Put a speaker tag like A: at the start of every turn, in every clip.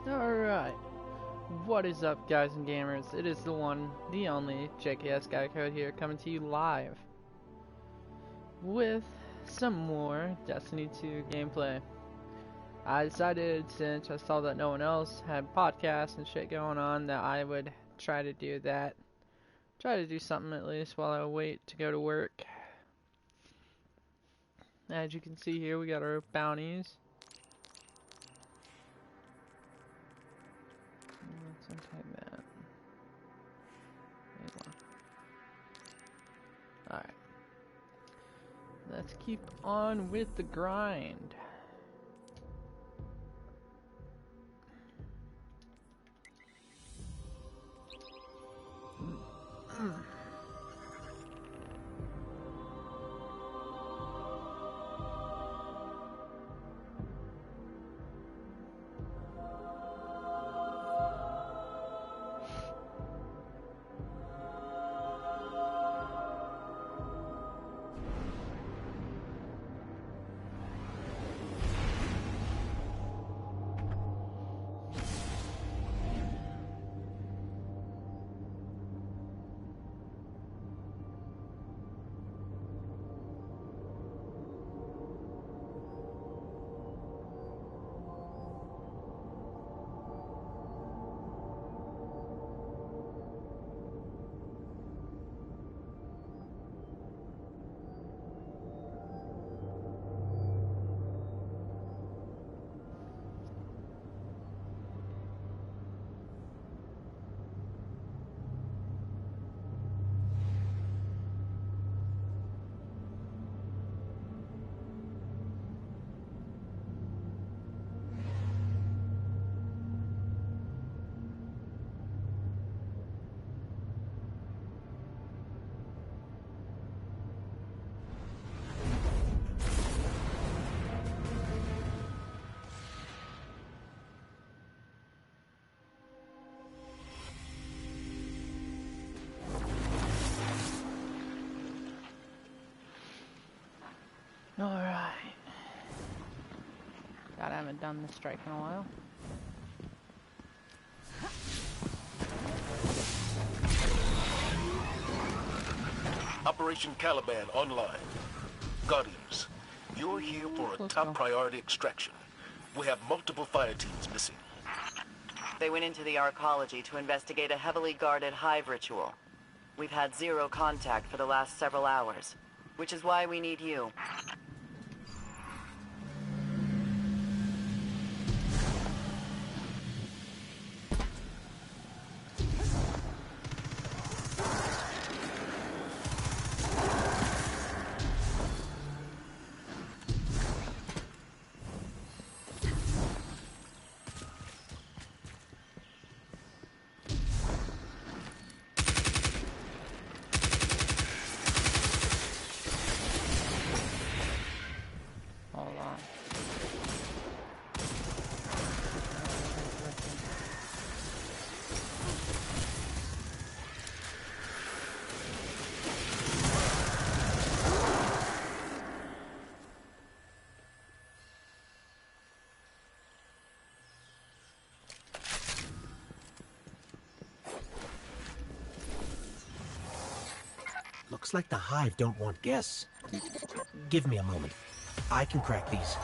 A: Alright, what is up guys and gamers? It is the one, the only, JKS-GuyCode here, coming to you live with some more Destiny 2 gameplay. I decided, since I saw that no one else had podcasts and shit going on, that I would try to do that. Try to do something at least while I wait to go to work. As you can see here, we got our bounties. Let's untag that. Alright. Let's keep on with the grind. Alright. God, I haven't done this strike in a while.
B: Operation Caliban online. Guardians, you're here for a top priority extraction. We have multiple fire teams missing.
C: They went into the arcology to investigate a heavily guarded hive ritual. We've had zero contact for the last several hours, which is why we need you.
D: Looks like the Hive don't want guests. Give me a moment. I can crack these.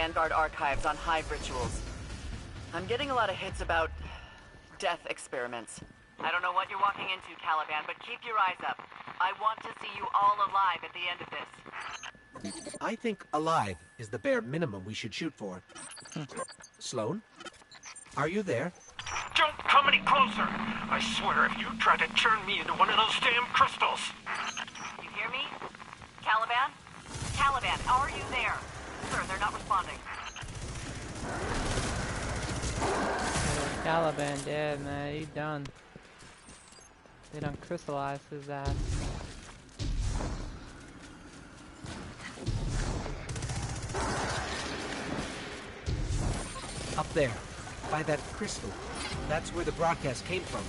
C: Vanguard archives on hive rituals. I'm getting a lot of hits about death experiments. I don't know what you're walking into, Caliban, but keep your eyes up. I want to see you all alive at the end of this.
D: I think alive is the bare minimum we should shoot for. Sloan? Are you there?
E: Don't come any closer! I swear if you try to turn me into one of those damn crystals!
C: You hear me? Caliban? Caliban, are you there? Sir, they're not responding.
A: Caliban dead, man. He done. They done crystallized his ass.
D: Up there, by that crystal. That's where the broadcast came from.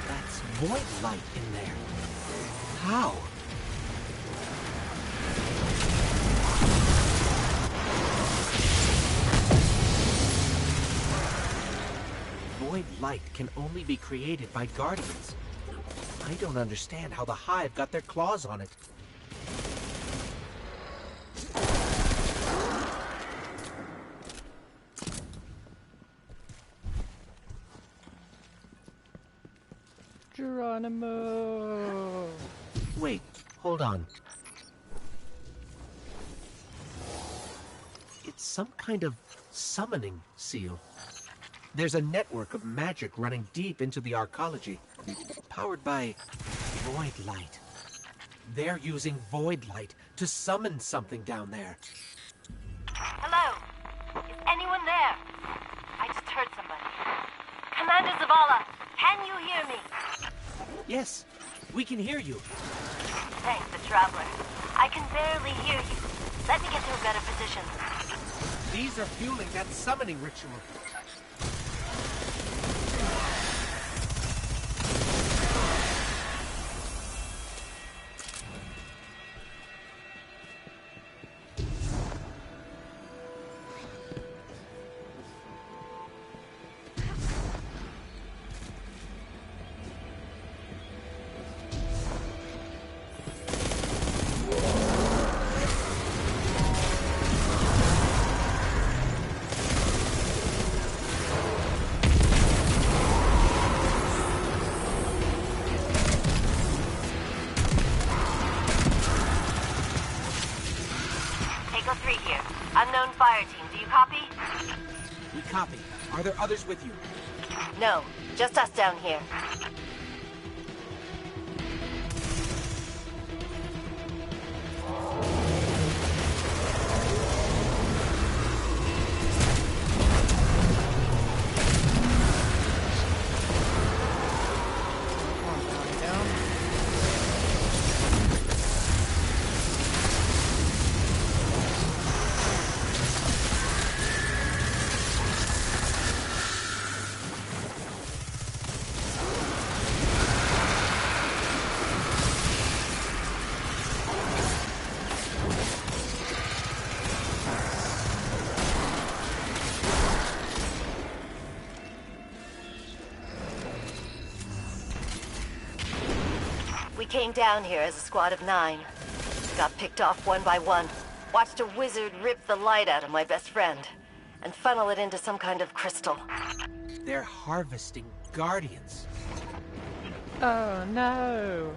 D: That's void light in there. How? Void light can only be created by Guardians. I don't understand how the Hive got their claws on it.
A: Geronimo!
D: Wait, hold on. It's some kind of summoning seal. There's a network of magic running deep into the arcology, powered by void light. They're using void light to summon something down there.
F: Hello? Is anyone there? I just heard somebody. Commander Zavala, can you hear me?
D: Yes, we can hear you.
F: Thanks, the Traveler. I can barely hear you. Let me get to a better position.
D: These are fueling that summoning ritual.
F: Unknown fire team, do you copy?
D: We copy. Are there others with you?
F: No, just us down here. We came down here as a squad of 9. Got picked off one by one. Watched a wizard rip the light out of my best friend and funnel it into some kind of crystal.
D: They're harvesting Guardians.
A: Oh no!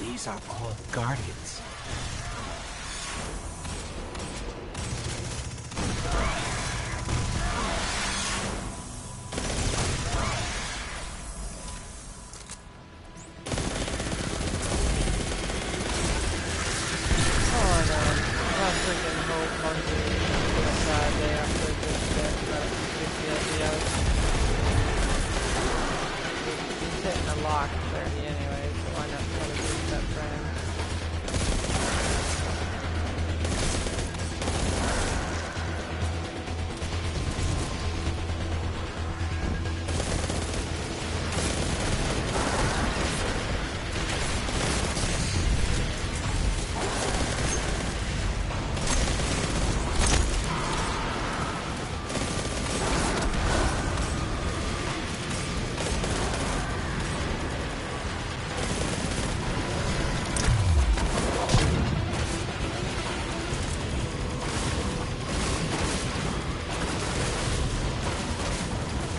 D: These are all Guardians.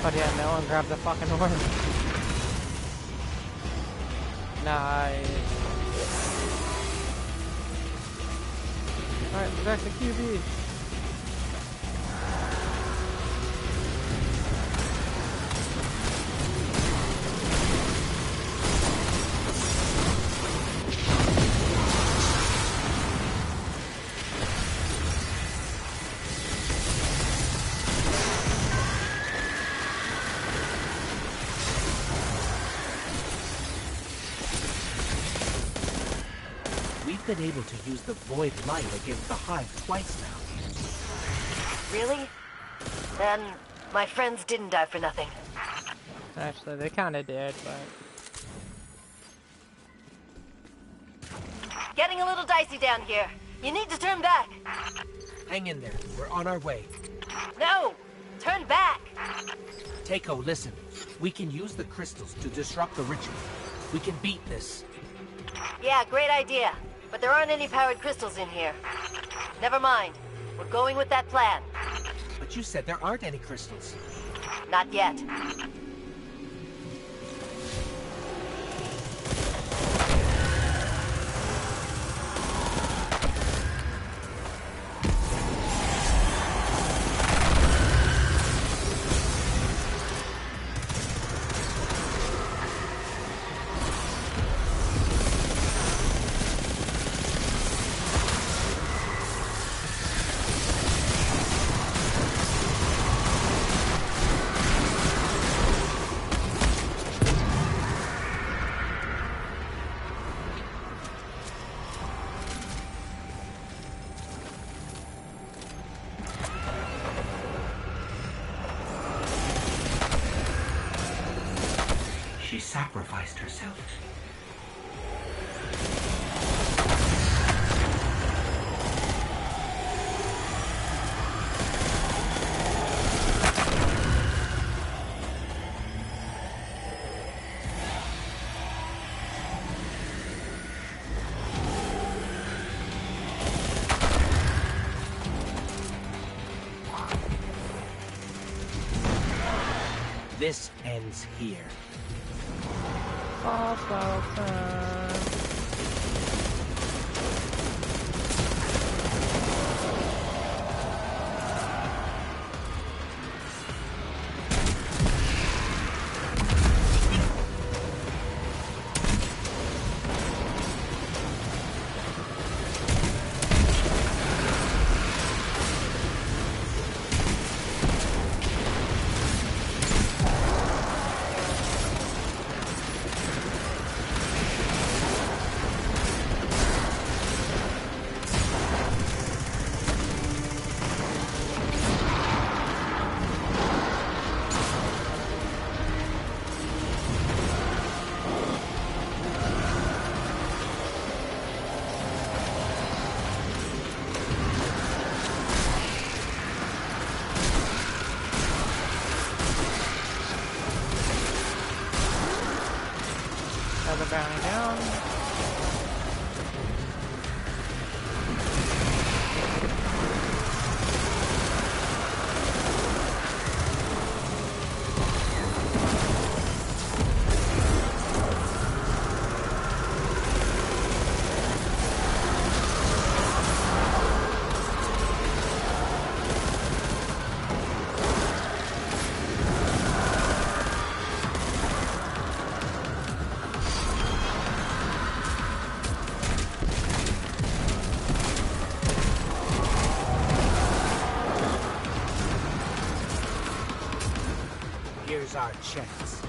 A: But yeah, no one grabbed the fucking orb. Nice. Alright, protect the QB.
D: We've been able to use the void light against the hive twice now.
F: Really? Then my friends didn't die for nothing.
A: Actually, they kinda did, but...
F: Getting a little dicey down here. You need to turn back.
D: Hang in there. We're on our way.
F: No! Turn back!
D: Takeo, listen. We can use the crystals to disrupt the ritual. We can beat this.
F: Yeah, great idea. But there aren't any powered crystals in here. Never mind. We're going with that plan.
D: But you said there aren't any crystals.
F: Not yet.
D: She sacrificed herself. This ends here.
A: Boss battle time. Another bounty down.
D: Here's our chance.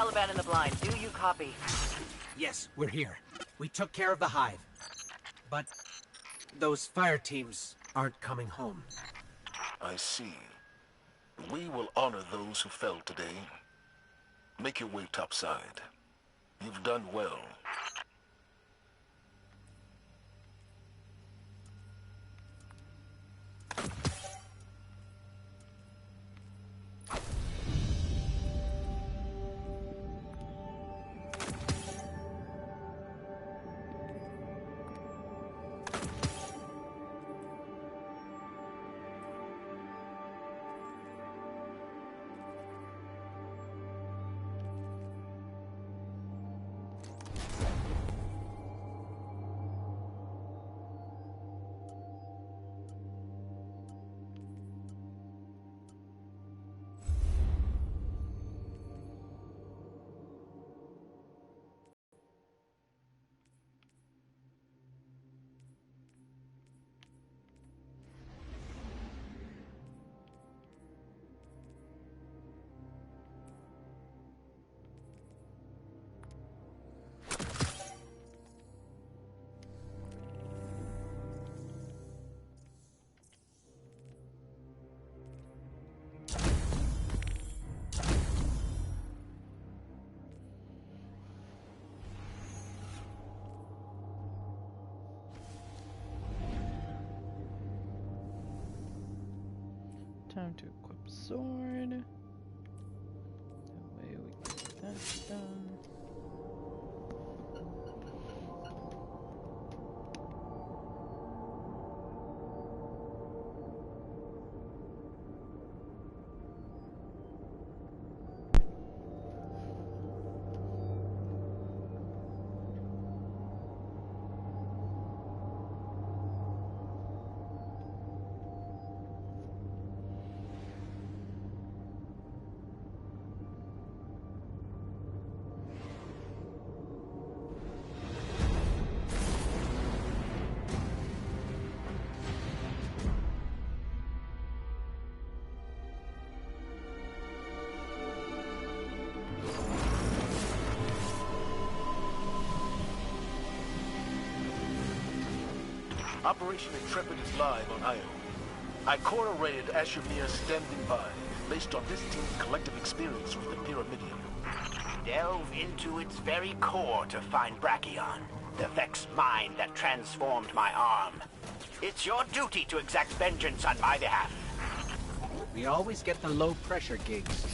C: Caliban in the blind. Do you copy?
D: Yes, we're here. We took care of the hive. But those fire teams aren't coming home.
B: I see. We will honor those who fell today. Make your way topside. You've done well.
A: Time to equip sword. That way we can get that done.
B: Operation Intrepid is live on Io. I core arrayed Ashemir standing by, based on this team's collective experience with the Pyramidion.
G: Delve into its very core to find Brachyon, the Vex mind that transformed my arm. It's your duty to exact vengeance on my behalf.
D: We always get the low-pressure gigs.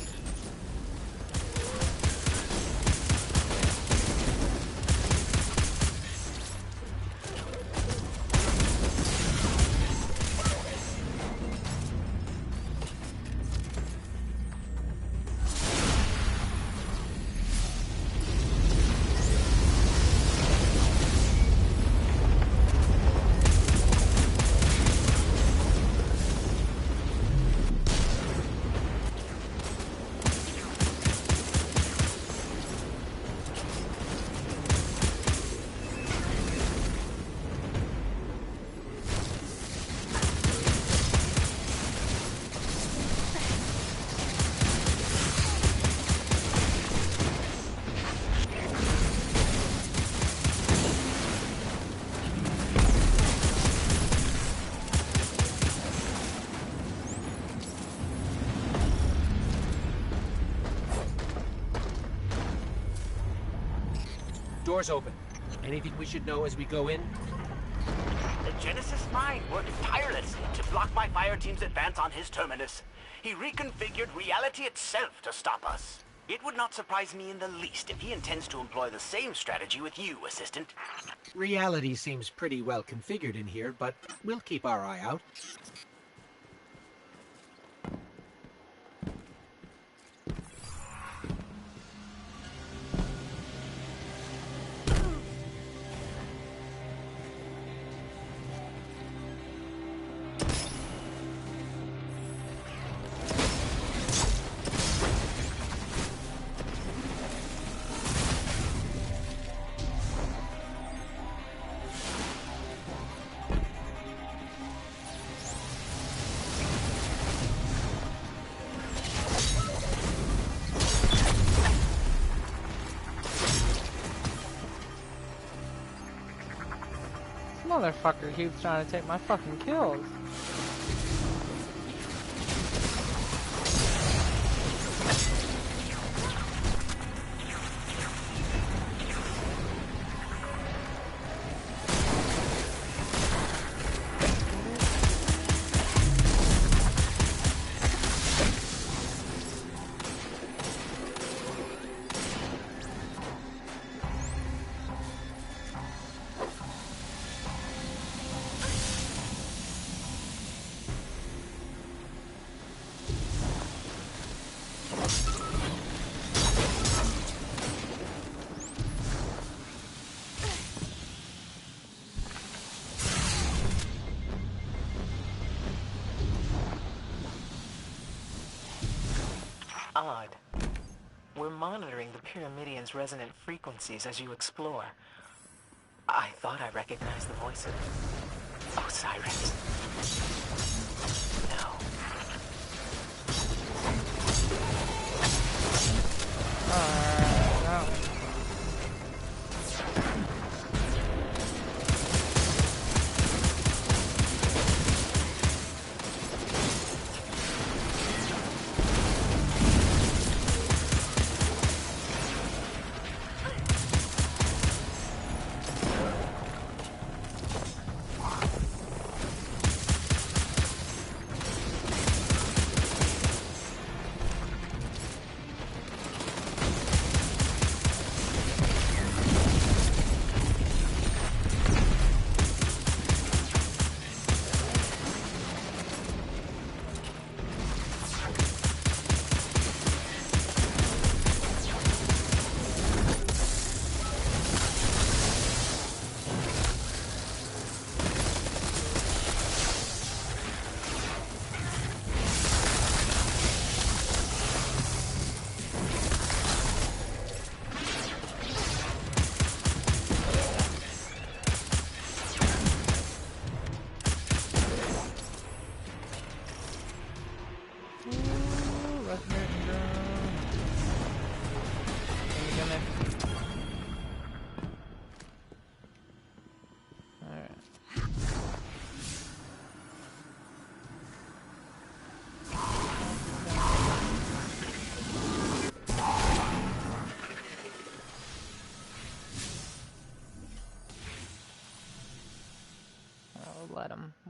D: Doors open. Anything we should know as we go in?
G: The Genesis mind worked tirelessly to block my fire team's advance on his terminus. He reconfigured reality itself to stop us. It would not surprise me in the least if he intends to employ the same strategy with you, Assistant.
D: Reality seems pretty well configured in here, but we'll keep our eye out.
A: motherfucker keeps trying to take my fucking kills.
H: Odd. We're monitoring the Pyramidian's resonant frequencies as you explore. I thought I recognized the voice of Osiris. No.
A: No.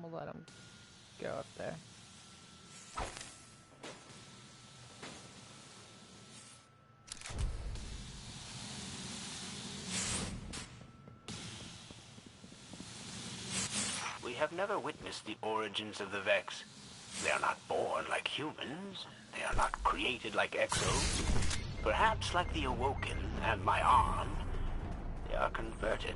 A: We'll let him go up there.
G: We have never witnessed the origins of the Vex. They are not born like humans. They are not created like Exos. Perhaps like the Awoken and my arm, they are converted.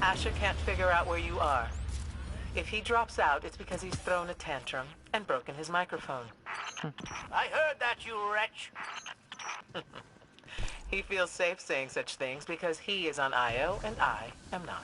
H: Asher can't figure out where you are. If he drops out, it's because he's thrown a tantrum and broken his microphone.
G: I heard that, you wretch!
H: He feels safe saying such things because he is on Io and I am not.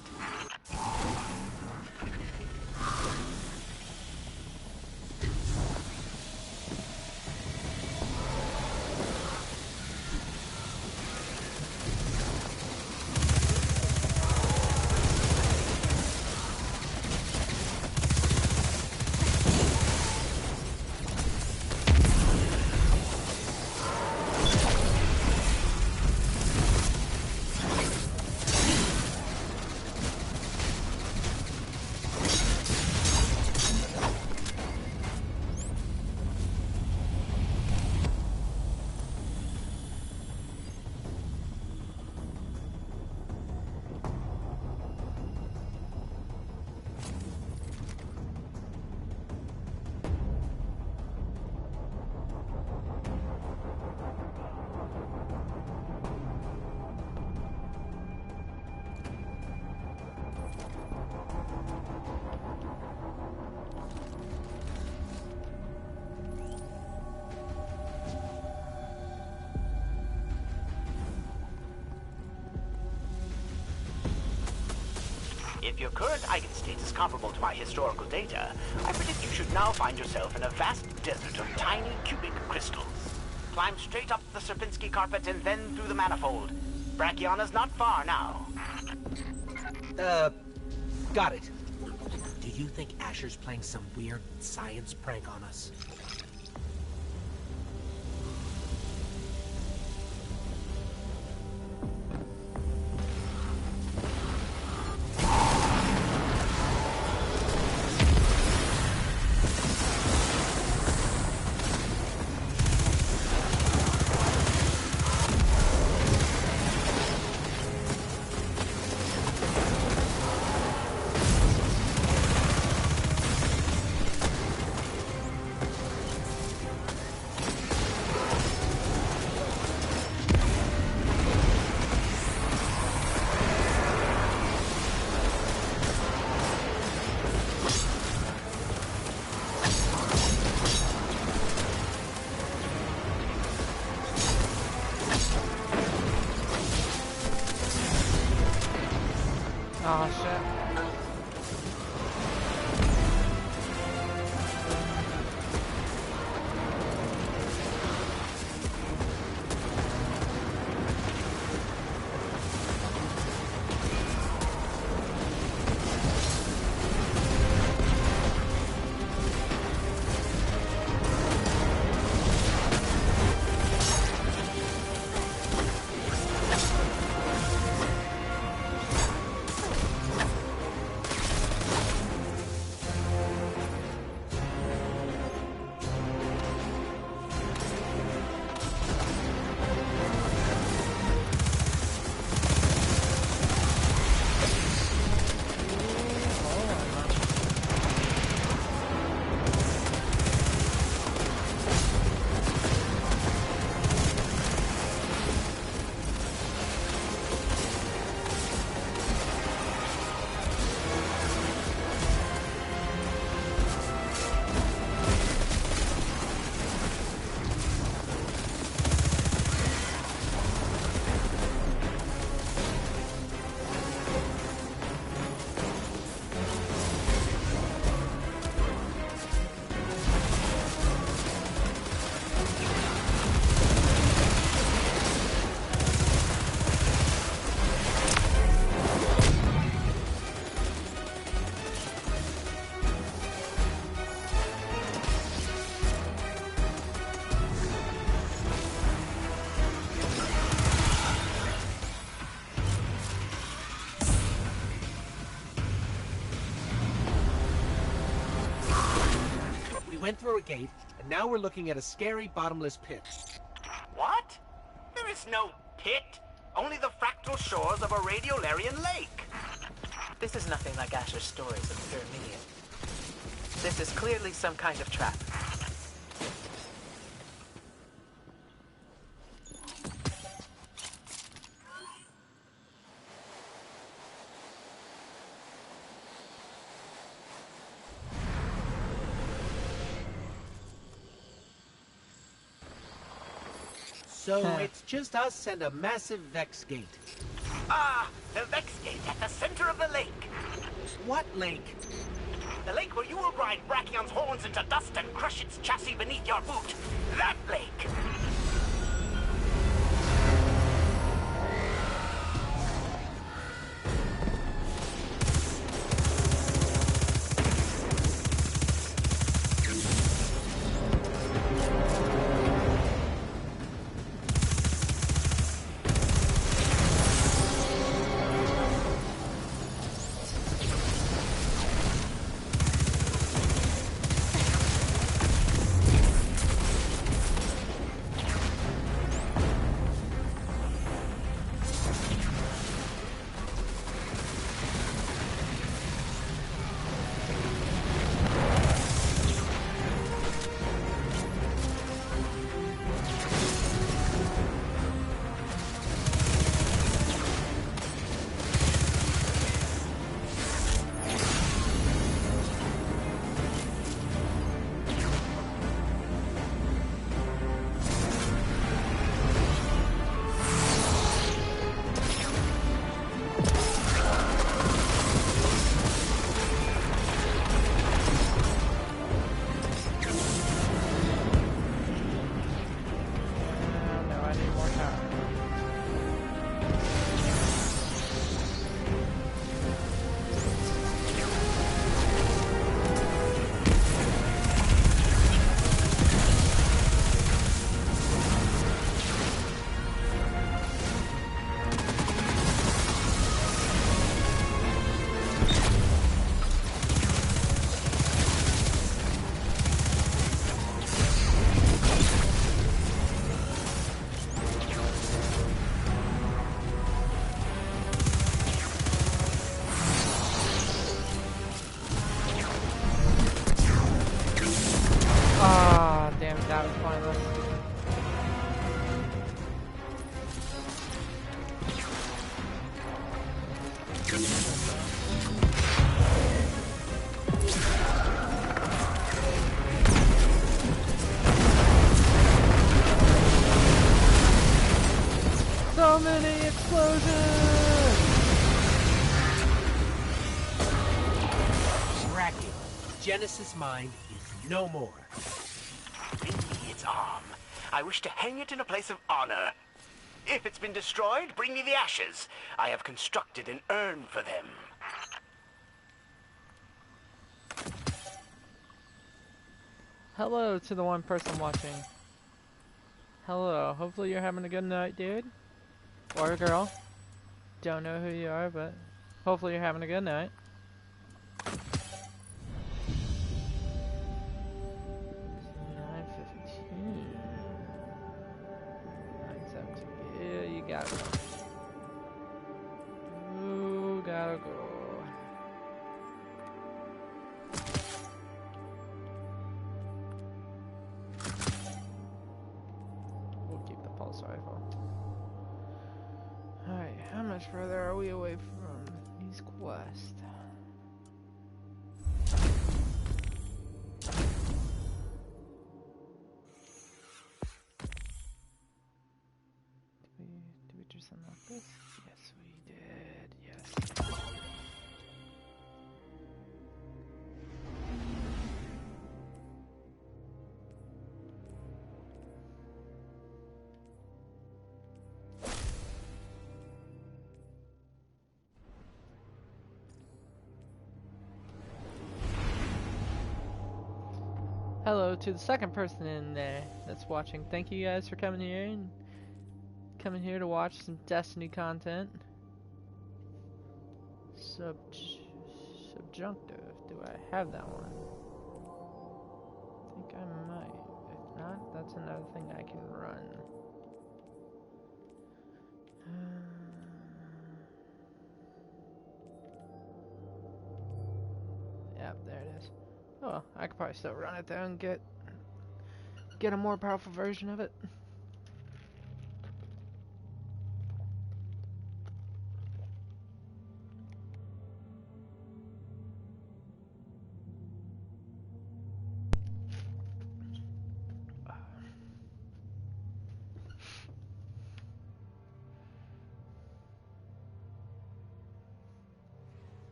G: If your current eigen state is comparable to my historical data, I predict you should now find yourself in a vast desert of tiny cubic crystals. Climb straight up the Serpinski carpet and then through the manifold. Brachiona's not far now.
D: Got it. Do you think Asher's playing some weird science prank on us?
A: Oh shit.
D: Went through a gate, and now we're looking at a scary bottomless pit.
G: What? There is no pit. Only the fractal shores of a radiolarian lake.
H: This is nothing like Asher's stories of the Pyramidion. This is clearly some kind of trap.
D: So it's just us and a massive Vex gate.
G: Ah, the Vex gate at the center of the lake.
D: What lake?
G: The lake where you will grind Brachion's horns into dust and crush its chassis beneath your boot. That lake.
A: So many explosions!
D: Tracking. Genesis Mind is no more.
G: Bring me its arm. I wish to hang it in a place of honor. If it's been destroyed, bring me the ashes. I have constructed an urn for them.
A: Hello to the one person watching. Hello, hopefully you're having a good night, dude. Or girl. Don't know who you are, but hopefully you're having a good night. 9:15. 9:17. Yeah, you gotta go. You gotta go. We'll keep the pulse rifle. Alright, how much further are we away from these quests? Did we do something like this? Yes, we did. Yes. Hello to the second person in there that's watching. Thank you guys for coming here and coming here to watch some Destiny content. Subjunctive. Do I have that one? I think I might. If not, that's another thing I can run. Yep, there it is. Oh, I could probably still run it though and get a more powerful version of it.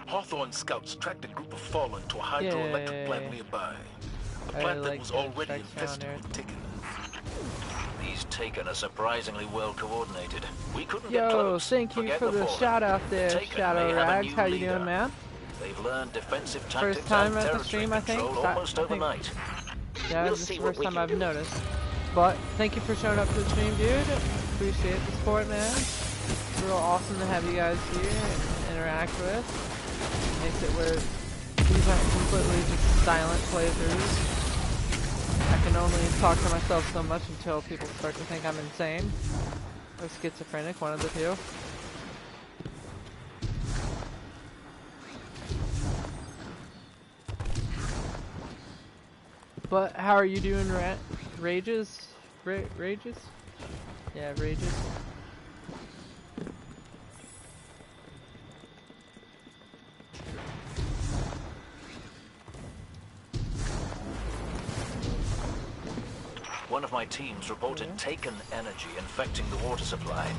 B: Hawthorne scouts tracked a group of Fallen to a hydroelectric plant nearby. A plant that was already infested with Taken.
E: These Taken are surprisingly well coordinated. We couldn't get
A: Yo,
E: close.
A: thank you
E: Forget
A: for the
E: Fallen.
A: shout out there,
E: Taken
A: Shadow
E: may have a
A: Rags.
E: new
A: How you
E: leader.
A: doing, man?
E: They've learned defensive tactics
A: First time
E: and
A: at the
E: territory
A: stream, I think.
E: control almost
A: I think-
E: overnight.
A: Yeah,
E: We'll
A: this is
E: see
A: the
E: what
A: first
E: we
A: time
E: can
A: I've
E: do.
A: noticed. But thank you for showing up to the stream, dude. Appreciate the support, man. It's real awesome to have you guys here and interact with. Makes it where these aren't completely just silent playthroughs. I can only talk to myself so much until people start to think I'm insane or schizophrenic, one of the two. But how are you doing, Rages? Rages? Yeah, Rages.
E: One of my teams reported Taken energy infecting the water supply.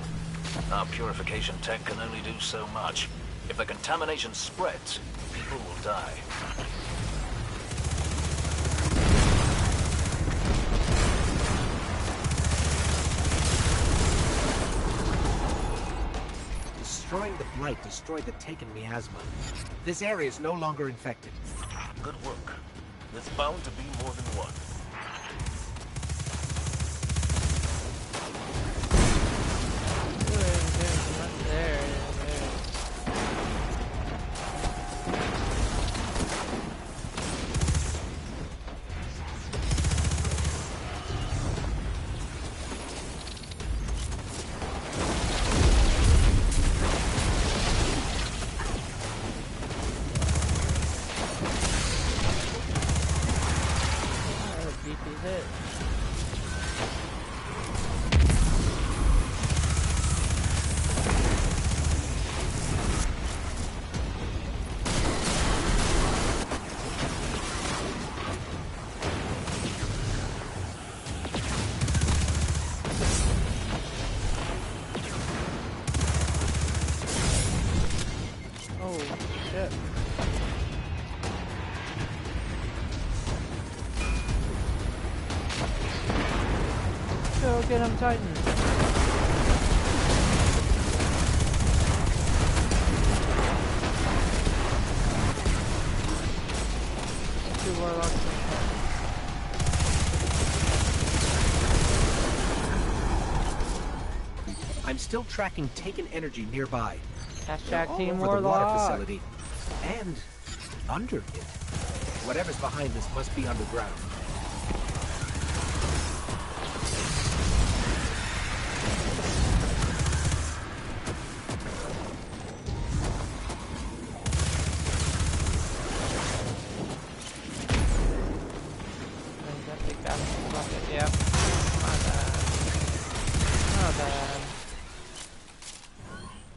E: Our purification tech can only do so much. If the contamination spreads, people will die.
D: Destroying the Blight destroyed the Taken miasma. This area is no longer infected.
B: Good work. There's bound to be more than one.
A: Get him, Titan. Two warlocks.
D: I'm still tracking taken energy nearby.
A: Hashtag
D: All
A: Team
D: over the water
A: Warlock.
D: facility. And under it. Whatever's behind this must be underground.
A: Yep. My bad. My bad.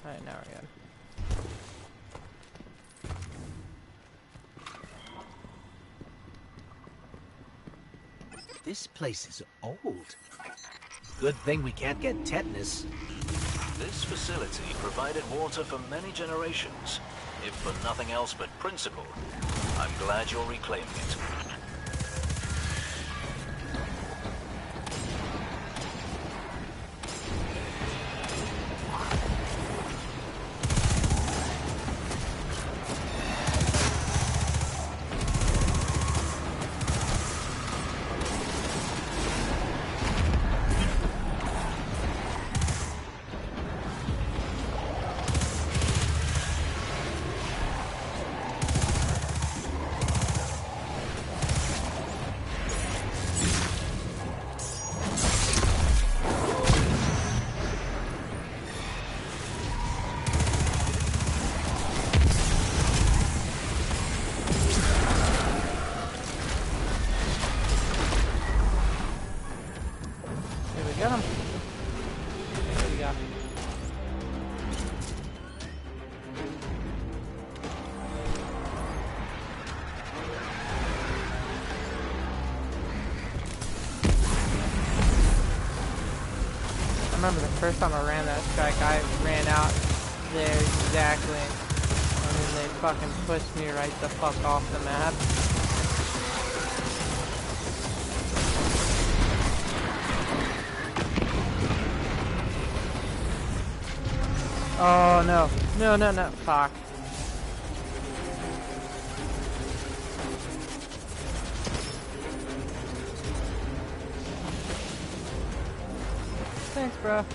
A: Alright, now we're good.
D: This place is old. Good thing we can't get tetanus.
E: This facility provided water for many generations. If for nothing else but principle, I'm glad you're reclaiming it.
A: Get him. There we go. I remember the first time I ran that strike, I ran out there exactly. And then they fucking pushed me right the fuck off the map. Oh no. No, no, no. Fuck. Thanks, bro.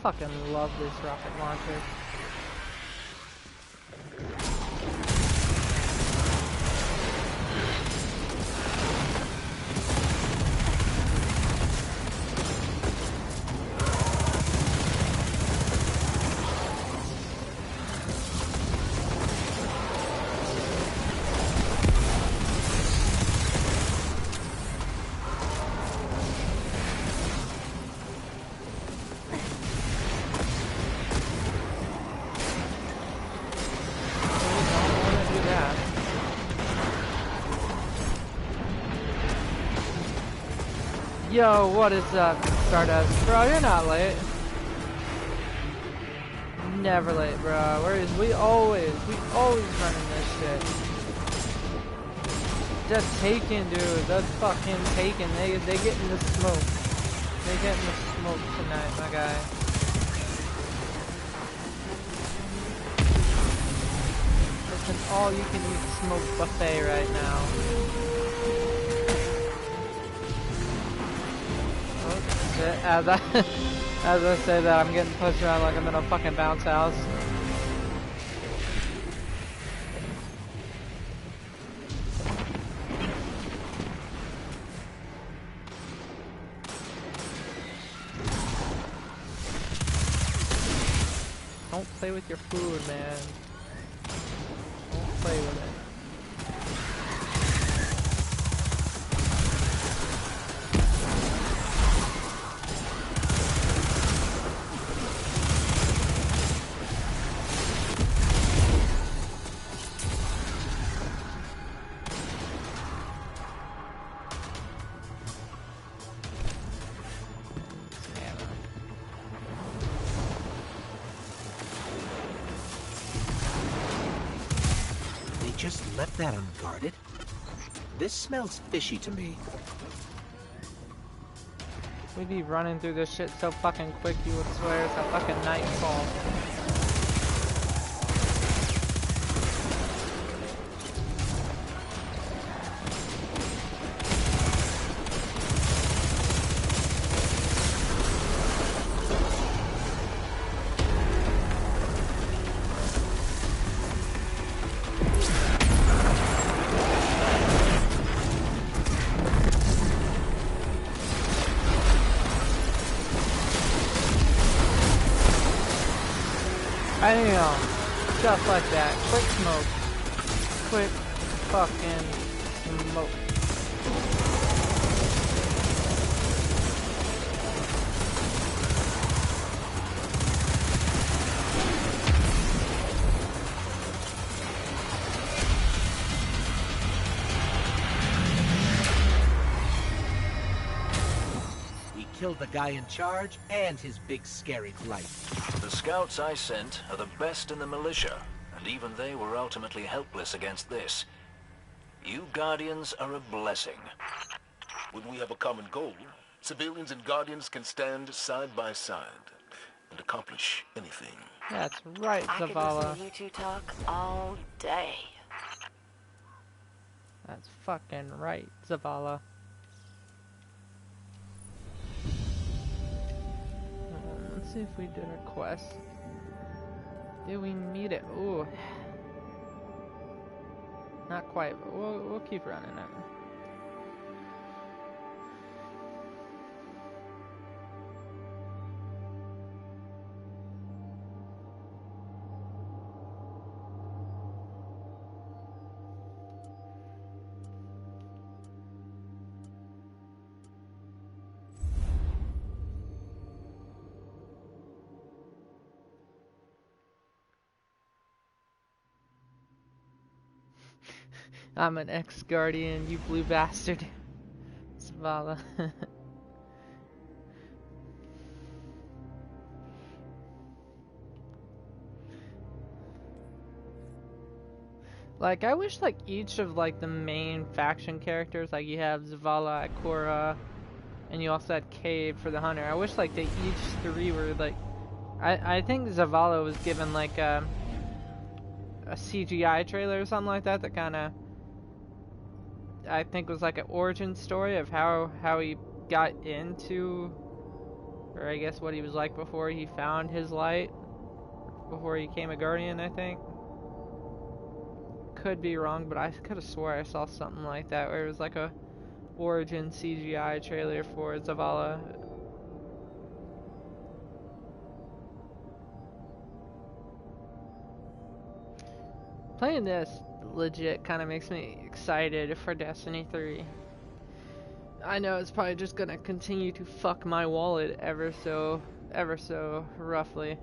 A: Fucking love this rocket launcher. Yo, what is up, Stardust? Bro, you're not late. Never late, bro. We always running this shit. Just taking, dude. That's fucking taking. They getting the smoke. They getting the smoke tonight, my guy. It's an all-you-can-eat smoke buffet right now. That As I say that, I'm getting pushed around like I'm in a fucking bounce house. Don't play with your food, man. Don't play with it.
D: Just left that unguarded? This smells fishy to me.
A: We'd be running through this shit so fucking quick you would swear it's a fucking nightfall. Bam! Just like that. Quick smoke. Quick fucking smoke.
D: We killed the guy in charge and his big scary blight.
E: The scouts I sent are the best in the militia, and even they were ultimately helpless against this. You Guardians are a blessing.
B: When we have a common goal, civilians and Guardians can stand side by side and accomplish anything.
A: That's right,
F: I could
A: Zavala.
F: listen to you two talk all day.
A: That's fucking right, Zavala. Let's see if we did our quest. Did we meet it? Ooh. Not quite, but we'll keep running it. I'm an ex-Guardian, you blue bastard. Zavala. Like, I wish, like, each of, like, the main faction characters, like, you have Zavala, Ikora, and you also had Cade for the Hunter. I wish, like, they each three were, like... I think Zavala was given, like, a CGI trailer or something like that that kind of... I think was like an origin story of how he got into, or I guess what he was like before he found his light, before he became a Guardian, I think. Could be wrong, but I could have swore I saw something like that where it was like a origin CGI trailer for Zavala. Playing this legit kind of makes me excited for Destiny 3. I know it's probably just gonna continue to fuck my wallet ever so roughly.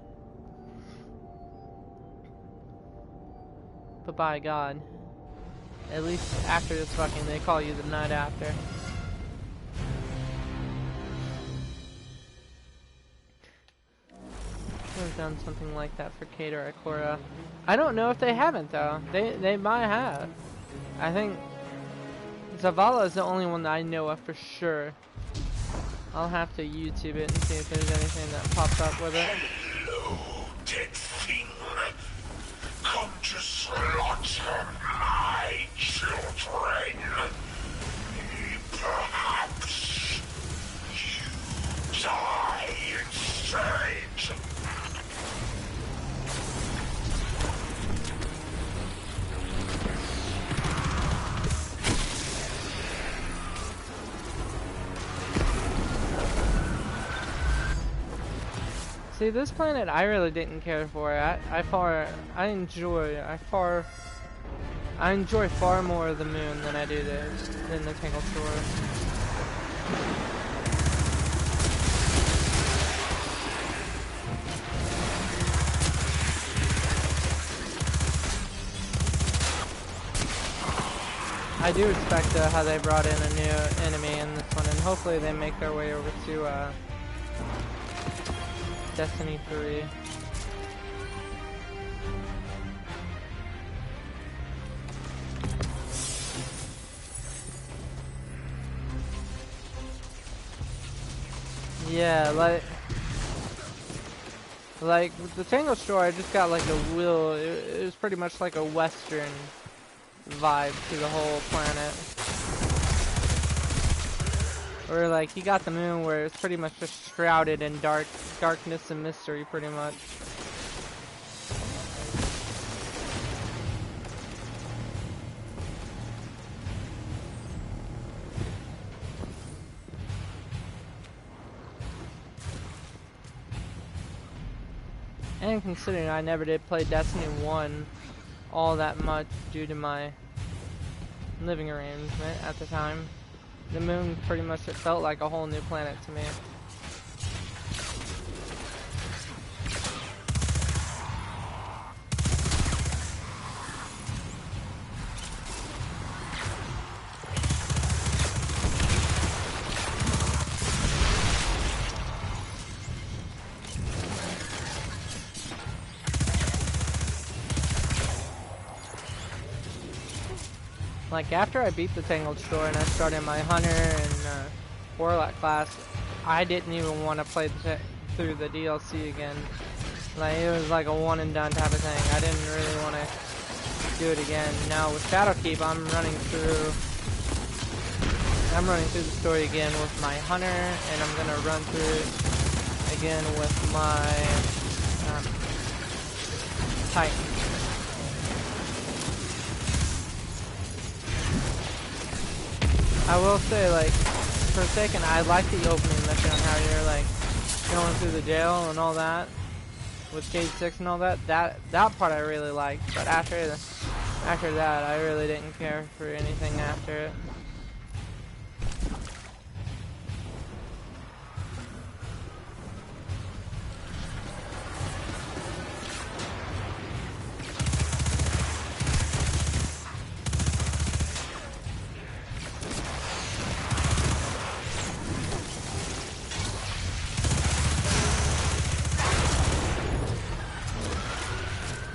A: But by God, at least after this fucking, they call you the night after. I've done something like that for Cade or Ikora. I don't know if they haven't though. They might have. I think Zavala is the only one that I know of for sure. I'll have to YouTube it and see if there's anything that pops up with it.
B: Hello, dead thing. Come to slaughter my children. Perhaps you die instead.
A: See, this planet I really didn't care for. I enjoy far more of the moon than I do than the Tangled Shore. I do respect how they brought in a new enemy in this one, and hopefully they make their way over to Destiny 3. Yeah, like with the Tangled Shore, I just got like a real. It was pretty much like a Western vibe to the whole planet. Or like you got the moon where it's pretty much just shrouded in darkness and mystery pretty much. And considering I never did play Destiny 1 all that much due to my living arrangement at the time, the moon pretty much it felt like a whole new planet to me. Like after I beat the Tangled Shore and I started my Hunter and Warlock class, I didn't even want to play through the DLC again. Like it was like a one and done type of thing. I didn't really want to do it again. Now with Shadowkeep, I'm running through the story again with my Hunter, and I'm gonna run through it again with my Titan. I will say, like, Forsaken, I like the opening mission on how you're, like, going through the jail and all that, with Cage 6 and all that. That part I really liked, but after that, I really didn't care for anything after it.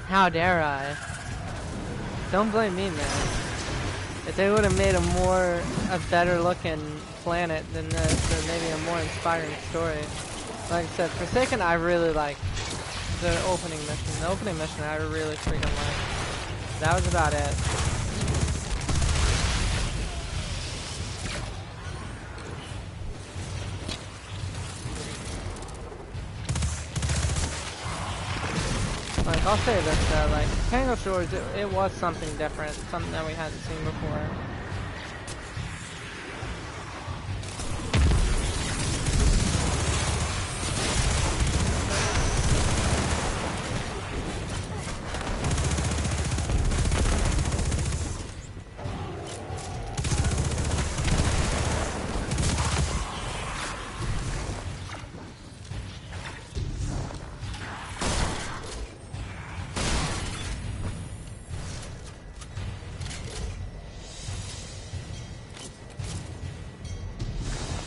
A: How dare I? Don't blame me, man. If they would have made a better looking planet than this, or maybe a more inspiring story. Like I said, Forsaken I really liked the opening mission. The opening mission I really freaking liked. That was about it. Like, I'll say this though, like, Tangled Shores, it was something different, something that we hadn't seen before.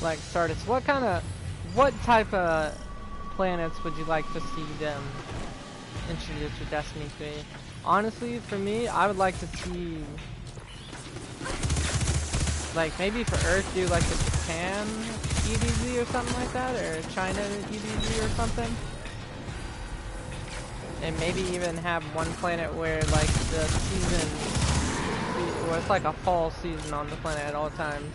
A: Like Stardust, what type of planets would you like to see them introduce to Destiny 3? Honestly, for me, I would like to see, like, maybe for Earth do like the Japan EDZ or something like that, or China EDZ or something. And maybe even have one planet where like the season, where it's like a fall season on the planet at all times.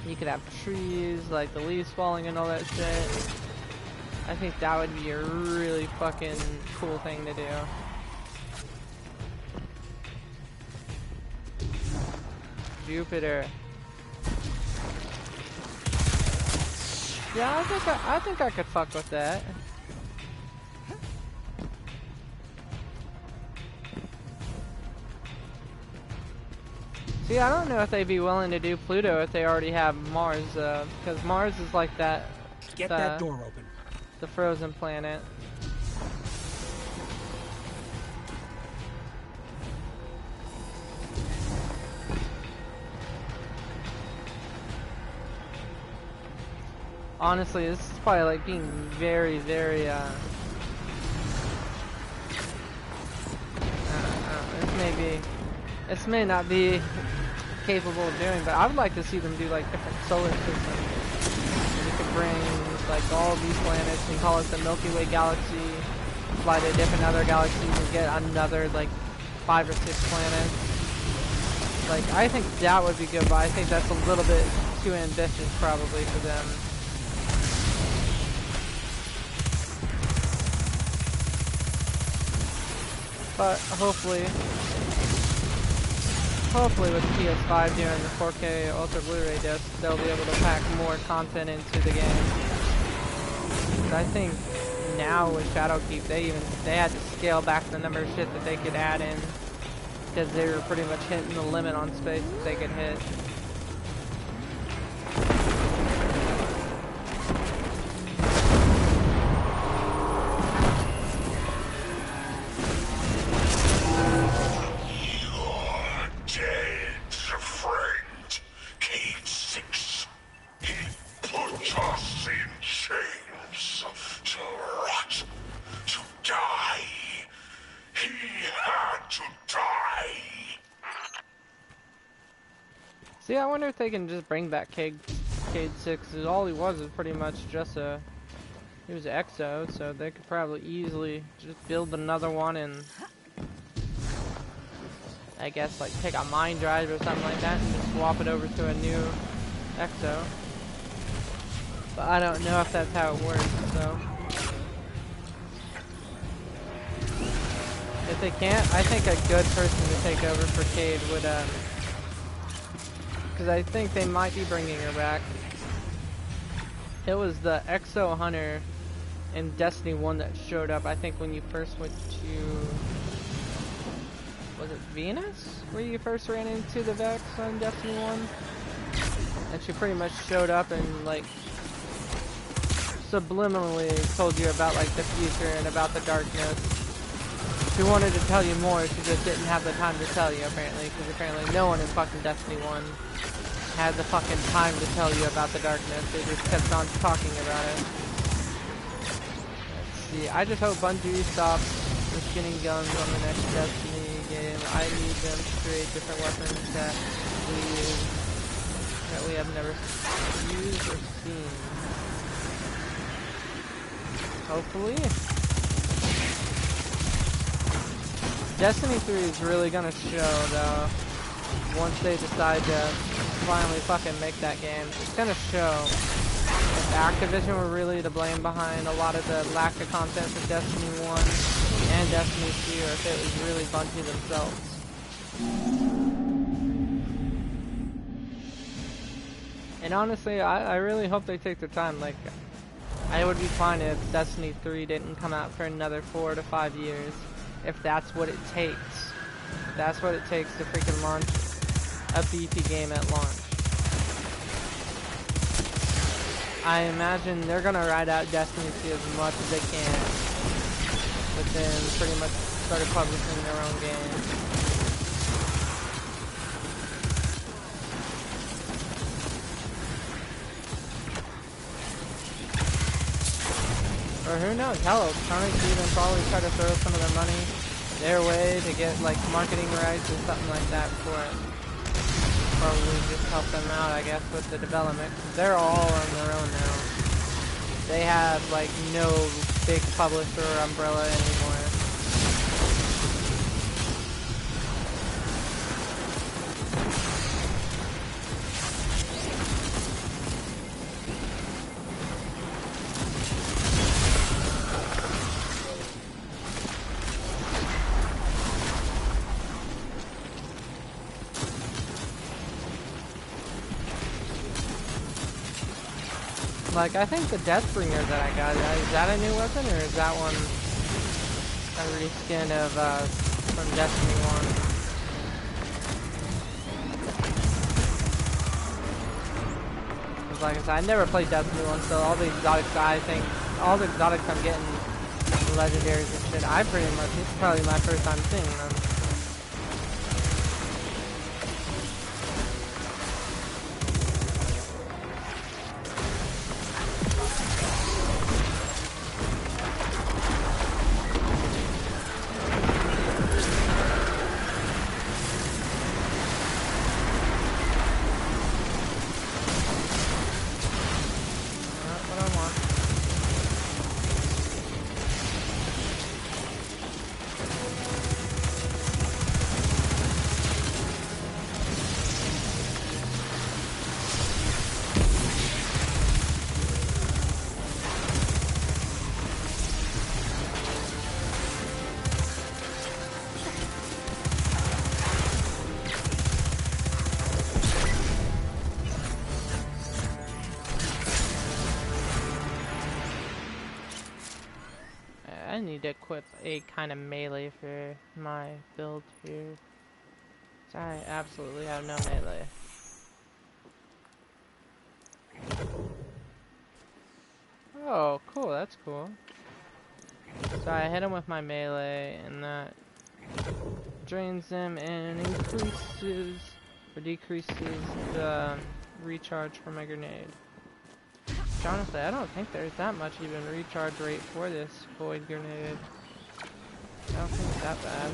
A: You could have trees, like the leaves falling and all that shit. I think that would be a really fucking cool thing to do. Jupiter. Yeah, I think I could fuck with that. See, I don't know if they'd be willing to do Pluto if they already have Mars, because Mars is like that.
D: Get that door open.
A: The frozen planet. Honestly, this is probably like being very, very, this may not be capable of doing, but I would like to see them do like different solar systems. You could bring like all these planets and call it the Milky Way galaxy, fly to different other galaxies and get another like 5 or 6 planets. Like, I think that would be good, but I think that's a little bit too ambitious probably for them. But hopefully with PS5 doing the 4K Ultra Blu-ray disc, they'll be able to pack more content into the game. But I think now with Shadowkeep, they had to scale back the number of shit that they could add in, because they were pretty much hitting the limit on space that they could hit. See, I wonder if they can just bring back Cade 6, because all he was pretty much just he was an Exo, so they could probably easily just build another one and I guess like take a mind drive or something like that and just swap it over to a new Exo. But I don't know if that's how it works, so. If they can't, I think a good person to take over for Cade would, because I think they might be bringing her back. It was the Exo Hunter in Destiny 1 that showed up, I think, when you first went to... Was it Venus? Where you first ran into the Vex on Destiny 1? And she pretty much showed up and, like, subliminally told you about, like, the future and about the darkness. She wanted to tell you more, she just didn't have the time to tell you, apparently, because apparently no one in fucking Destiny 1 had the fucking time to tell you about the darkness. They just kept on talking about it. Let's see, I just hope Bungie stops skinning guns on the next Destiny game. I need them to create different weapons that we have never used or seen. Hopefully. Destiny 3 is really gonna show, though, once they decide to finally fucking make that game. It's gonna show if Activision were really to blame behind a lot of the lack of content for Destiny 1 and Destiny 2, or if it was really Bungie themselves. And honestly, I really hope they take their time. Like, I would be fine if Destiny 3 didn't come out for another 4 to 5 years. If that's what it takes. If that's what it takes to freaking launch a beefy game at launch. I imagine they're gonna ride out Destiny 2 as much as they can. But then pretty much started publishing their own game. Or who knows, hell, Sonic even probably try to throw some of their money their way to get like marketing rights or something like that for it. Probably just help them out, I guess, with the development. They're all on their own now. They have like no big publisher or umbrella anymore. Like, I think the Deathbringer that I got, is that a new weapon, or is that one a reskin of, from Destiny 1? like I said, I never played Destiny 1, so all the exotics all the exotics I'm getting, legendaries and shit, I pretty much, it's probably my first time seeing them. I need to equip a kind of melee for my build here. So I absolutely have no melee. Oh, cool, that's cool. So I hit him with my melee, and that drains them and increases or decreases the recharge for my grenade. Which honestly, I don't think there's that much even recharge rate for this void grenade. I don't think it's that bad.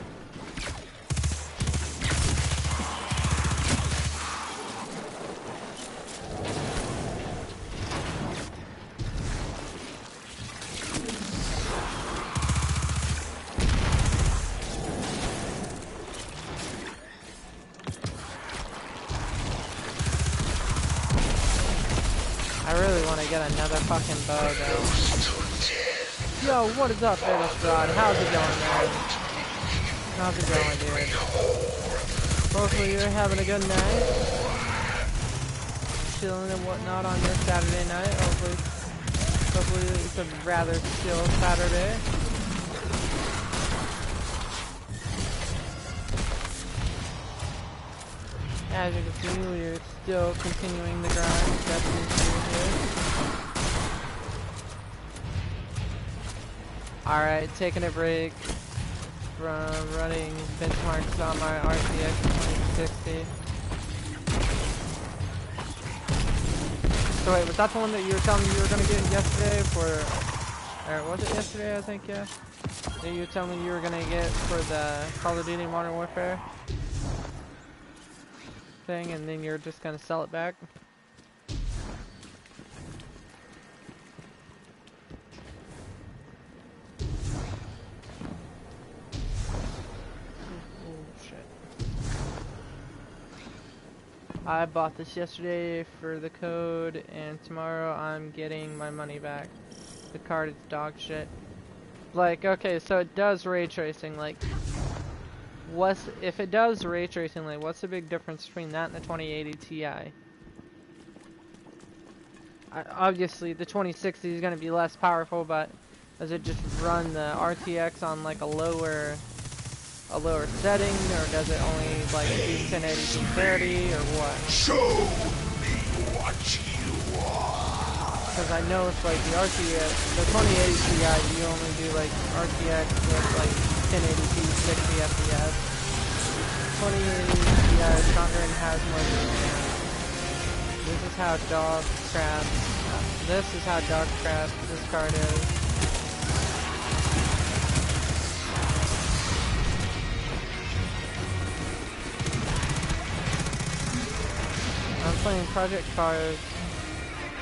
A: I really want to get another fucking bow though. Yo, what is up, Fatal Strahd? How's it going, man? How's it going, dude? Hopefully you're having a good night. Chilling and whatnot on your Saturday night. Hopefully it's a rather chill Saturday. As you can see, we're still continuing the grind. Destiny 2 here. Alright, taking a break from running benchmarks on my RTX 2060. So wait, was that the one that you were telling me you were going to get yesterday for... Or was it yesterday, I think, yeah? That you were telling me you were going to get for the Call of Duty Modern Warfare thing, and then you're just gonna sell it back? Oh shit. I bought this yesterday for the code, and tomorrow I'm getting my money back. The card is dog shit. Like, okay, so it does ray tracing, like, if it does ray tracing, like, what's the big difference between that and the 2080 Ti? Obviously, the 2060 is going to be less powerful, but does it just run the RTX on like a lower setting, or does it only like do 1080 30 or what?
B: Show me what you want.
A: Because I know it's like the RTX, the 2080 Ti, you only do like RTX with like 1080p 60 FPS. 2080 Ti is stronger and has more RAM. This is how dog crap. This is how dog crap this card is. I'm playing Project Cars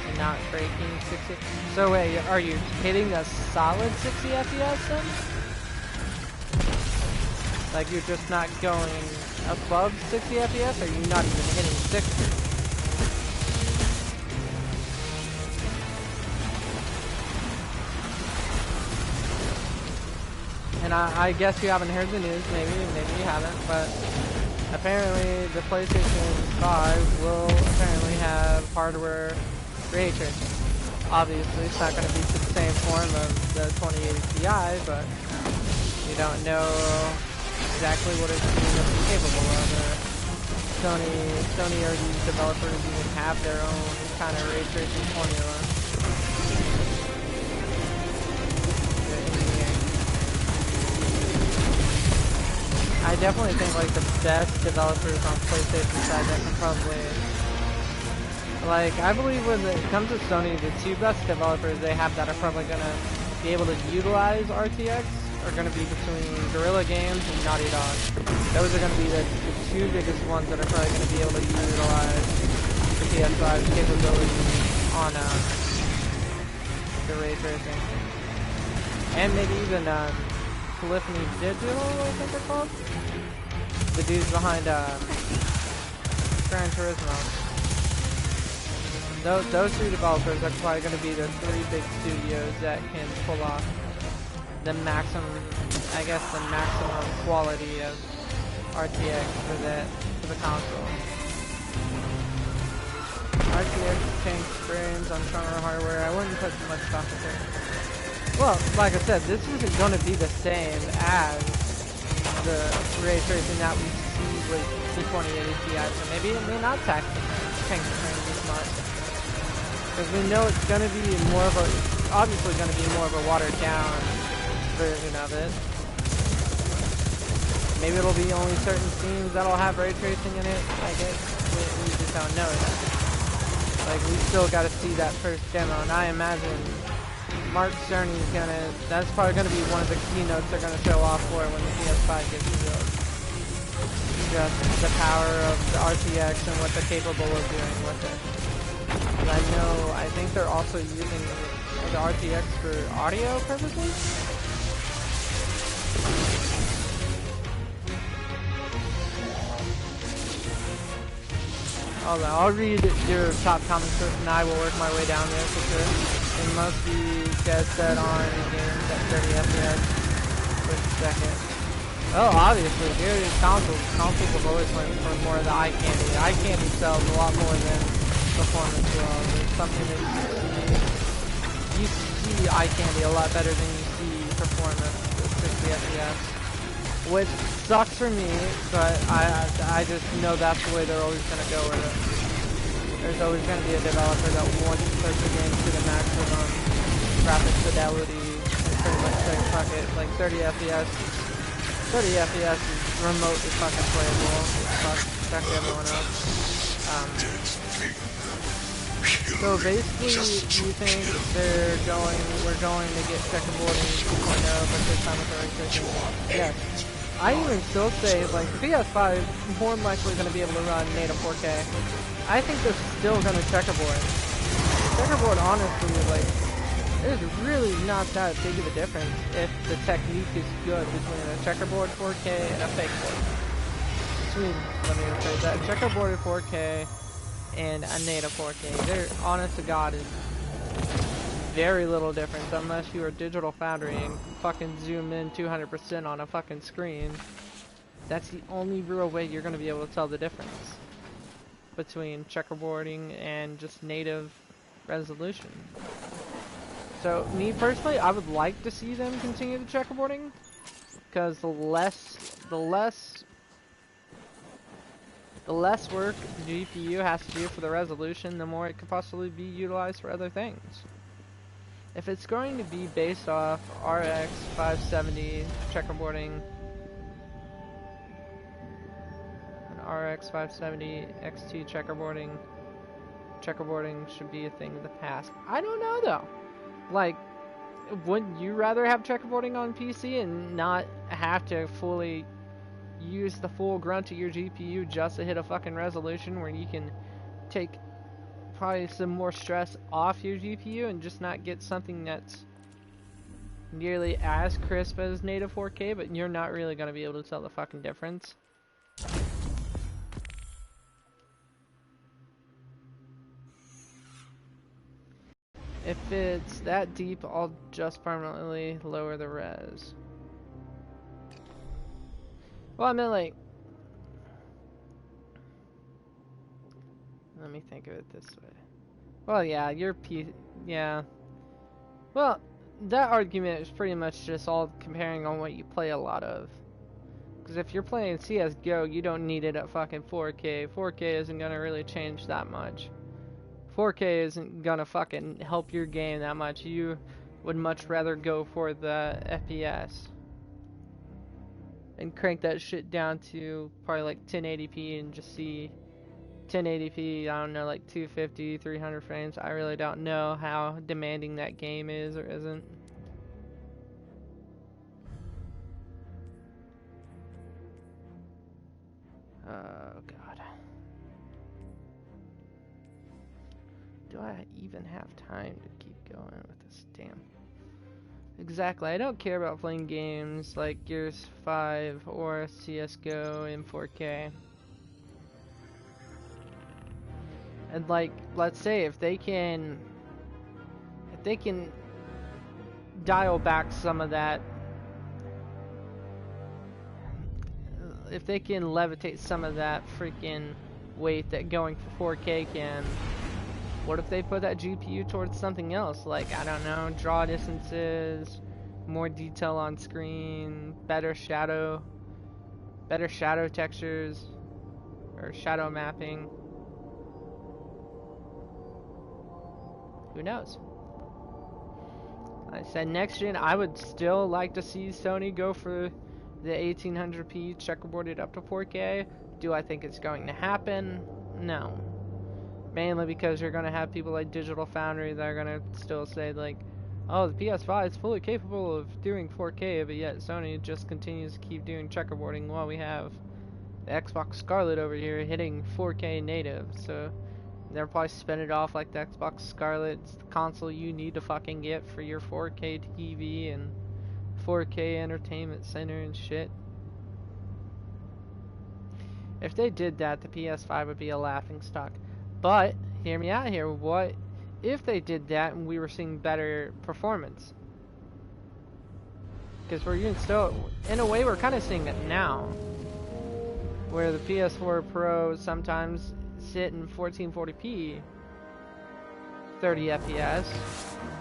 A: and not breaking 60. So wait, are you hitting a solid 60 FPS then? Like you're just not going above 60 FPS, or are you not even hitting 60? And I guess you haven't heard the news, maybe you haven't, but apparently the PlayStation 5 will apparently have hardware ray tracing. Obviously it's not going to be to the same form of the 2080 Ti, but you don't know exactly what it's going to be capable of. Sony or these developers even have their own kind of ray tracing formula. I definitely think like the best developers on PlayStation side that can probably, like, I believe when it comes to Sony, the two best developers they have that are probably gonna be able to utilize RTX are gonna be between Guerrilla Games and Naughty Dog. Those are gonna be the two biggest ones that are probably gonna be able to utilize the PS5 capabilities on the ray tracing, and maybe even Polyphony Digital, I think they're called. The dudes behind Gran Turismo. Those two developers are probably going to be the three big studios that can pull off the maximum, I guess, the maximum quality of RTX for the console. RTX tanks frames on stronger hardware. I wouldn't put too much stock into it. Well, like I said, this isn't going to be the same as the ray tracing that we see with the 2080 Ti, so maybe it may not tank the frames as much. Because we know it's going to be more of a, obviously going to be more of a watered down version of it. Maybe it'll be only certain scenes that'll have ray tracing in it. I guess we just don't know yet. Like, we still got to see that first demo, and I imagine Mark Cerny's that's probably gonna be one of the keynotes they're gonna show off for when the PS5 gets revealed. Just the power of the RTX and what they're capable of doing with it. And I think they're also using the RTX for audio purposes. I'll read your top comments first, and I will work my way down there for sure. It must be dead set on games at 30 FPS per second. Oh, obviously, dude, consoles have always went for more of the eye candy. Eye candy sells a lot more than performance will. It's something that you see eye candy a lot better than you see performance at 60 FPS. Which sucks for me, but I just know that's the way they're always going to go with it. There's always going to be a developer that wants to push the game to the maximum graphic fidelity and pretty much say, fuck it, like 30 FPS is remotely fucking playable. Fuck everyone else. So basically, you think we're going to get checkerboarding 2.0, but this time with the ray tracing? Yes. I even still say, like, the PS5 is more likely going to be able to run native 4K. I think they're still going to checkerboard. Checkerboard, honestly, like, there's really not that big of a difference if the technique is good between a checkerboard 4K and a fake 4K. Let me rephrase that. Checkerboarded 4K and a native 4K. There, honest to God, is very little difference unless you are Digital Foundry and fucking zoom in 200% on a fucking screen. That's the only real way you're going to be able to tell the difference between checkerboarding and just native resolution. So, me personally, I would like to see them continue the checkerboarding, because the less work the GPU has to do for the resolution, the more it could possibly be utilized for other things. If it's going to be based off RX 570 checkerboarding, and RX 570 XT checkerboarding should be a thing of the past. I don't know though. Like, wouldn't you rather have checkerboarding on PC and not have to fully use the full grunt of your GPU just to hit a fucking resolution where you can take probably some more stress off your GPU and just not get something that's nearly as crisp as native 4K, but you're not really going to be able to tell the fucking difference? If it's that deep, I'll just permanently lower the res. Well, I mean, like, let me think of it this way. Well, yeah, yeah. Well, that argument is pretty much just all comparing on what you play a lot of. Because if you're playing CSGO, you don't need it at fucking 4K. 4K isn't gonna really change that much. 4K isn't gonna fucking help your game that much. You would much rather go for the FPS. And crank that shit down to probably like 1080p and just see 1080p, I don't know, like 250, 300 frames. I really don't know how demanding that game is or isn't. Oh god. Do I even have time to keep going with this damn... Exactly, I don't care about playing games like Gears 5 or CSGO in 4K. And like, let's say if they can dial back some of that, if they can levitate some of that freaking weight that going for 4K can, what if they put that GPU towards something else? Like, I don't know, draw distances, more detail on screen, better shadow textures, or shadow mapping. Who knows? I said next gen, I would still like to see Sony go for the 1800p checkerboarded up to 4K. Do I think it's going to happen? No. Mainly because you're going to have people like Digital Foundry that are going to still say like, oh, the PS5 is fully capable of doing 4K, but yet Sony just continues to keep doing checkerboarding while we have the Xbox Scarlet over here hitting 4K native. So they'll probably spin it off like the Xbox Scarlet. It's the console you need to fucking get for your 4K TV and 4K entertainment center and shit. If they did that, the PS5 would be a laughingstock. But, hear me out here, what if they did that and we were seeing better performance? Because we're even still, in a way, we're kind of seeing it now. Where the PS4 Pro sometimes sit in 1440p, 30 FPS,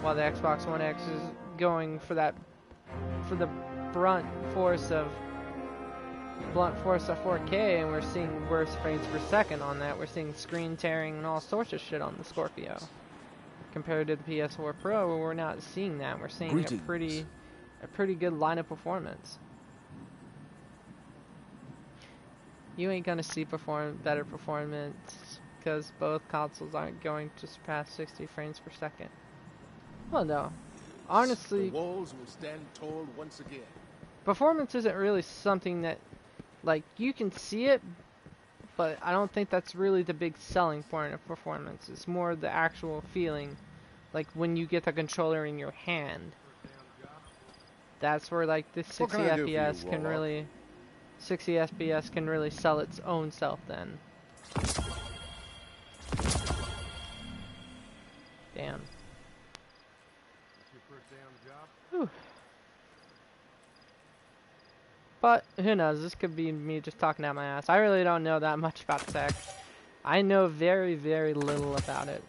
A: while the Xbox One X is going for that, for the blunt force of 4K, and we're seeing worse frames per second on that. We're seeing screen tearing and all sorts of shit on the Scorpio. Compared to the PS4 Pro, where we're not seeing that. We're seeing a pretty good line of performance. You ain't gonna see better performance because both consoles aren't going to surpass 60 frames per second. Well, no. Honestly,
B: the walls will stand tall once again.
A: Performance isn't really something that, like, you can see it, but I don't think that's really the big selling point of performance. It's more the actual feeling, like when you get the controller in your hand. That's where like the 60 FPS can really, 60 FPS can really sell its own self then. Damn. Whew. But who knows? This could be me just talking out my ass. I really don't know that much about tech. I know very, very little about it.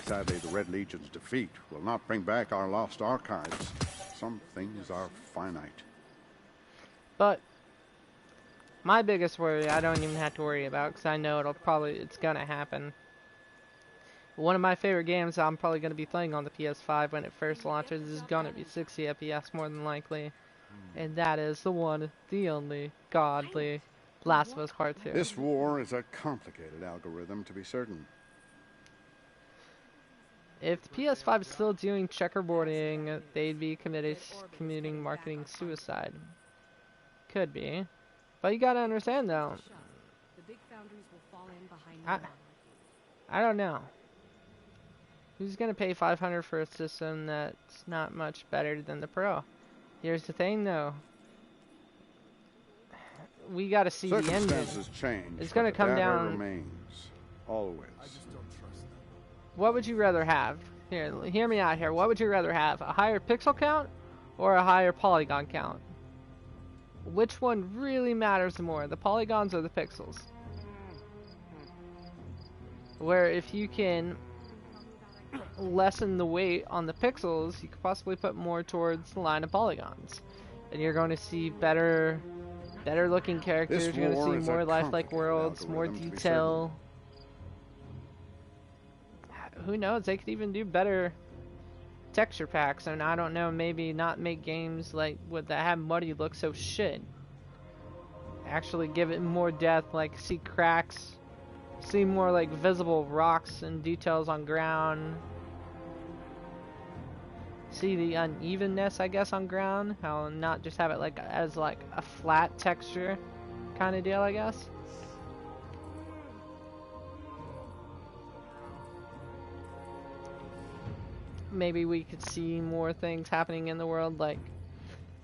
I: Sadly, the Red Legion's defeat will not bring back our lost archives. Some things are finite.
A: But my biggest worry, I don't even have to worry about, because I know it's gonna happen. One of my favorite games I'm probably gonna be playing on the PS5 when it first launches is gonna be 60 FPS more than likely, and that is the one, the only, godly Last of Us Part 2.
I: This war is a complicated algorithm, to be certain.
A: If the PS5 is still doing checkerboarding, they'd be committing marketing suicide. Could be. But you gotta understand though, I don't know. Who's gonna pay $500 for a system that's not much better than the Pro? Here's the thing though. We gotta see the end.
I: Circumstances change.
A: It's gonna come down.
I: Remains. Always.
B: I just don't trust them.
A: What would you rather have? Here, hear me out here. What would you rather have? A higher pixel count or a higher polygon count? Which one really matters more, the polygons or the pixels? Where if you can lessen the weight on the pixels, you could possibly put more towards the line of polygons. And you're going to see better looking characters, you're going to see more lifelike worlds, more detail. Who knows, they could even do better texture packs, and I don't know, maybe not make games like that have muddy look so shit. Actually give it more depth, like see cracks, see more like visible rocks and details on ground. See the unevenness, I guess, on ground. How not just have it like as like a flat texture kind of deal, I guess. Maybe we could see more things happening in the world. Like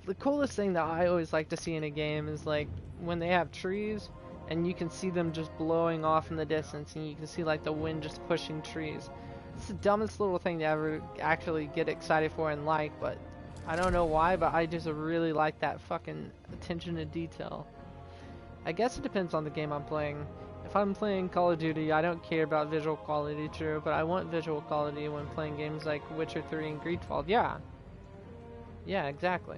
A: the coolest thing that I always like to see in a game is like when they have trees and you can see them just blowing off in the distance, and you can see like the wind just pushing trees. It's the dumbest little thing to ever actually get excited for and like, but I don't know why, but I just really like that fucking attention to detail. I guess it depends on the game I'm playing. If I'm playing Call of Duty, I don't care about visual quality, true, but I want visual quality when playing games like Witcher 3 and Greedfall. Yeah. Yeah, exactly.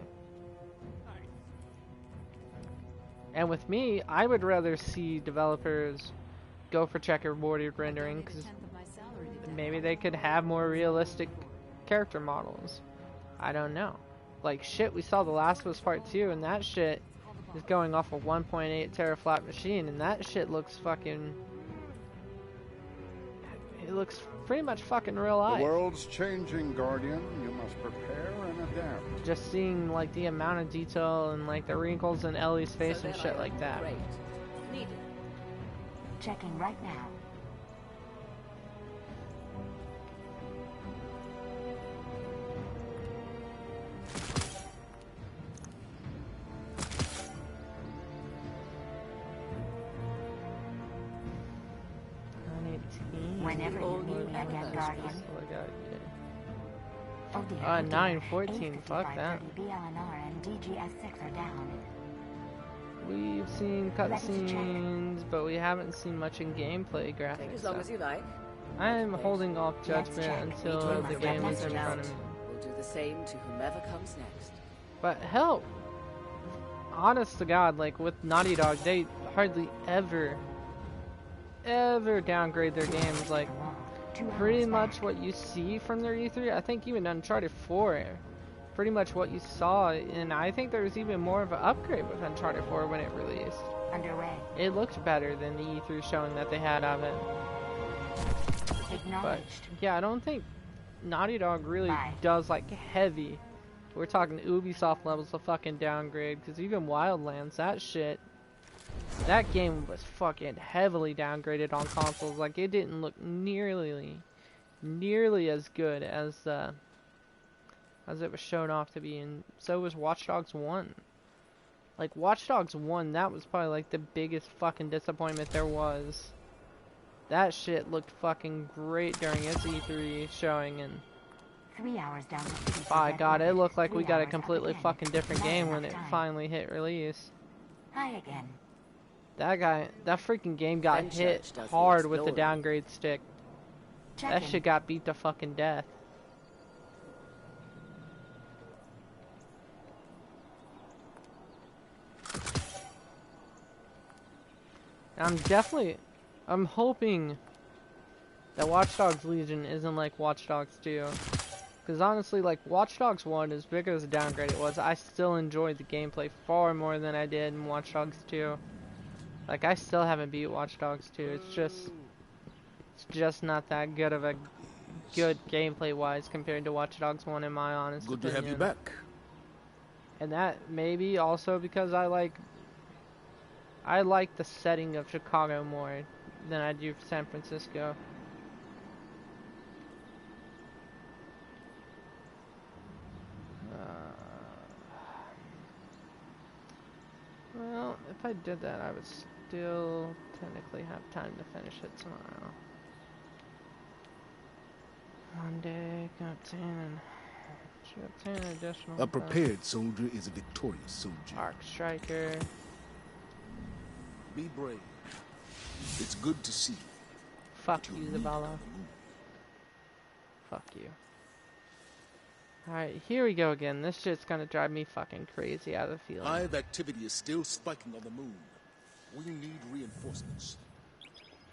A: And with me, I would rather see developers go for checkerboarded rendering, because maybe they could have more realistic character models. I don't know. Like, shit, we saw The Last of Us Part 2, and that shit is going off a 1.8 teraflop machine, and that shit looks fucking... It looks pretty much fucking real life.
I: The world's changing, Guardian. You must prepare and adapt.
A: Just seeing, like, the amount of detail and, like, the wrinkles in Ellie's face and shit like that.
J: Great. Needed. Checking right now. Whenever you need again, Guardian. Oh dear.
A: 914, fuck that.
J: BLNR and DGS-6 are down.
A: We've seen cutscenes, but we haven't seen much in gameplay graphics.
K: Take as long as you like.
A: I'm holding off judgment until the game is in front of me.
K: We'll do the same to whomever comes next.
A: But hell, honest to God, like with Naughty Dog, they hardly ever downgrade their games. Like pretty much what you see from their E3, I think even Uncharted 4, pretty much what you saw, and I think there was even more of an upgrade with Uncharted 4 when it released.
J: Underway.
A: It looked better than the E3 showing that they had of it. But yeah, I don't think Naughty Dog really does like heavy. We're talking Ubisoft levels of fucking downgrade, because even Wildlands, that shit, that game was fucking heavily downgraded on consoles. Like it didn't look nearly as good as it was shown off to be, and so was Watch Dogs 1. Like Watch Dogs 1, that was probably like the biggest fucking disappointment there was. That shit looked fucking great during its E3 showing, and
J: 3 hours down the city.
A: by God, it looked like we got a completely fucking different game when it finally hit release.
J: Hi again.
A: That freaking game got hit hard with the downgrade stick. That shit got beat to fucking death. I'm hoping that Watch Dogs Legion isn't like Watch Dogs 2. Because honestly, like, Watch Dogs 1, as big as a downgrade it was, I still enjoyed the gameplay far more than I did in Watch Dogs 2. Like, I still haven't beat Watch Dogs 2. It's just not that good of a good gameplay-wise compared to Watch Dogs 1, in my honest opinion.
B: Good to have you back.
A: And that maybe also because I like the setting of Chicago more than I do San Francisco. Well, if I did that, I would still technically have time to finish it tomorrow. Monday, got 10 additional.
B: A prepared soldier is a victorious soldier.
A: Arc Striker.
B: Be brave. It's good to see you.
A: Fuck you, Zabala. Fuck you. Alright, here we go again. This shit's gonna drive me fucking crazy out of the field.
B: Hive activity is still spiking on the moon. We need reinforcements.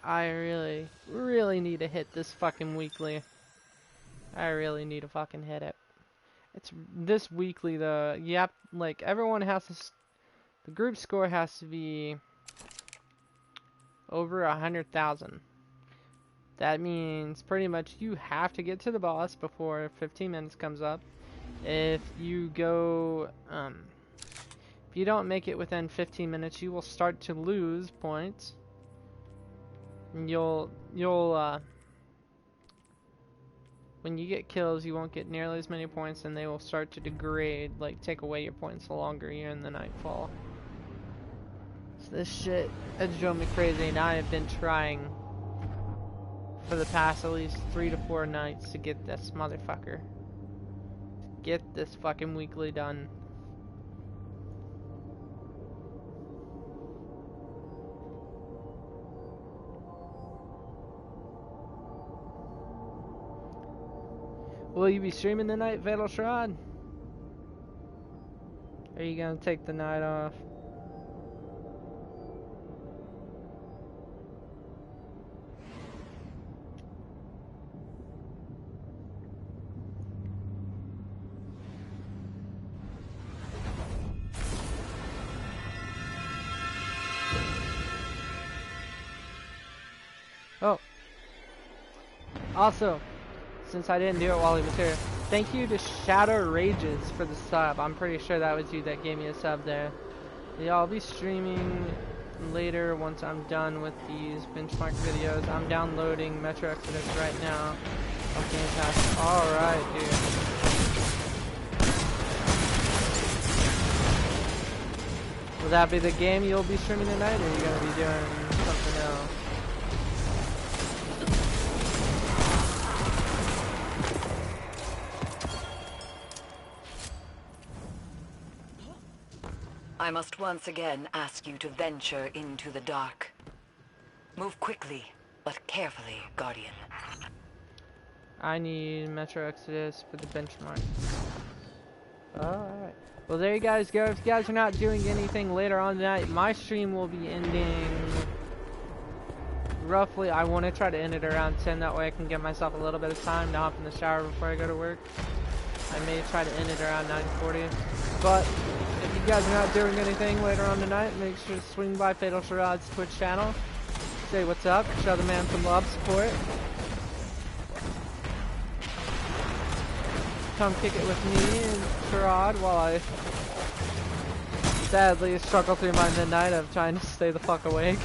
A: I really need to hit this fucking weekly. I really need to fucking hit it. It's this weekly though. Yep, like everyone has to. The group score has to be over 100,000. That means pretty much you have to get to the boss before 15 minutes comes up. If you go, if you don't make it within 15 minutes, you will start to lose points. And when you get kills, you won't get nearly as many points, and they will start to degrade, like take away your points the longer you're in the nightfall. So this shit has driven me crazy, and I have been trying for the past at least 3 to 4 nights to get this motherfucker. Get this fucking weekly done. Will you be streaming tonight, Fatal Shroud? Are you gonna take the night off? Oh. Also, since I didn't do it while he was here, thank you to Shadow Rages for the sub. I'm pretty sure that was you that gave me a sub there. Yeah, I'll be streaming later once I'm done with these benchmark videos. I'm downloading Metro Exodus right now on Game Pass. Alright, dude. Will that be the game you'll be streaming tonight, or are you going to be doing something else?
C: I must once again ask you to venture into the dark. Move quickly, but carefully, Guardian.
A: I need Metro Exodus for the benchmark. Alright. Well, there you guys go. If you guys are not doing anything later on tonight, my stream will be ending roughly. I want to try to end it around 10. That way I can give myself a little bit of time to hop in the shower before I go to work. I may try to end it around 9:40. But if you guys are not doing anything later on tonight, make sure to swing by Fatal Shroud's Twitch channel. Say what's up. Show the man some love, support. Come kick it with me and Sherrod while I sadly struggle through my midnight of trying to stay the fuck awake.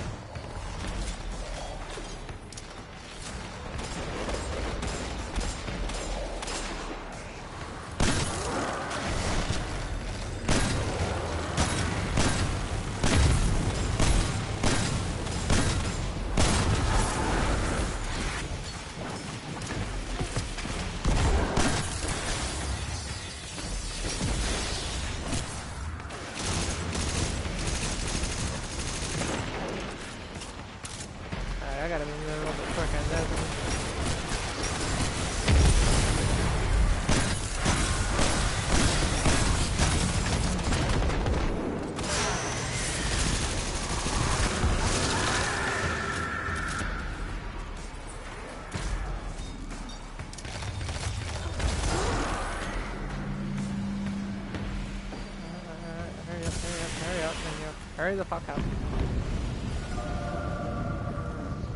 A: Hurry the fuck up.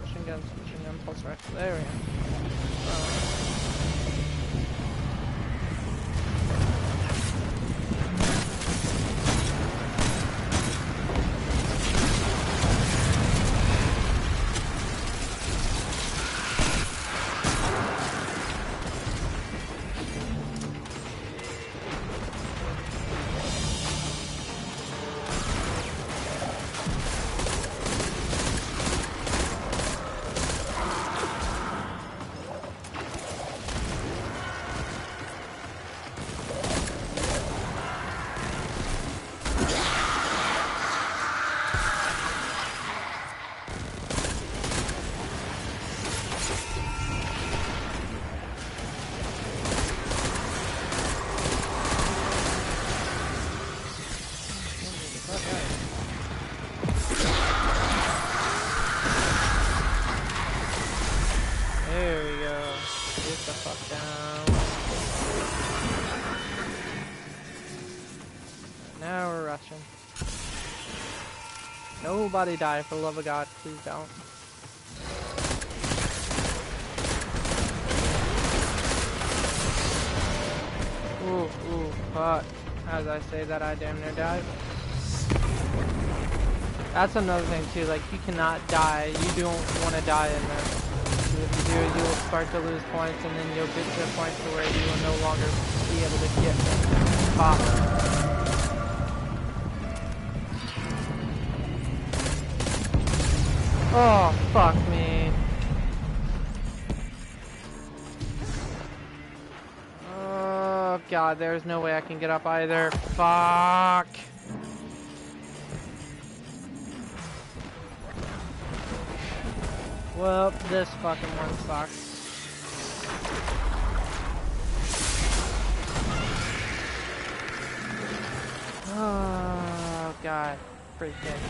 A: Machine gun, pulse rifle. There we go. nobody die, for the love of God, please don't. Ooh, fuck. As I say that, I damn near died. That's another thing too, like, you cannot die. You don't want to die in this. If you do, you will start to lose points, and then you'll get to a point to where you will no longer be able to get pop. Oh, fuck me. Oh, God, there's no way I can get up either. Fuck. Well, this fucking one sucks. Oh, God. Freaking.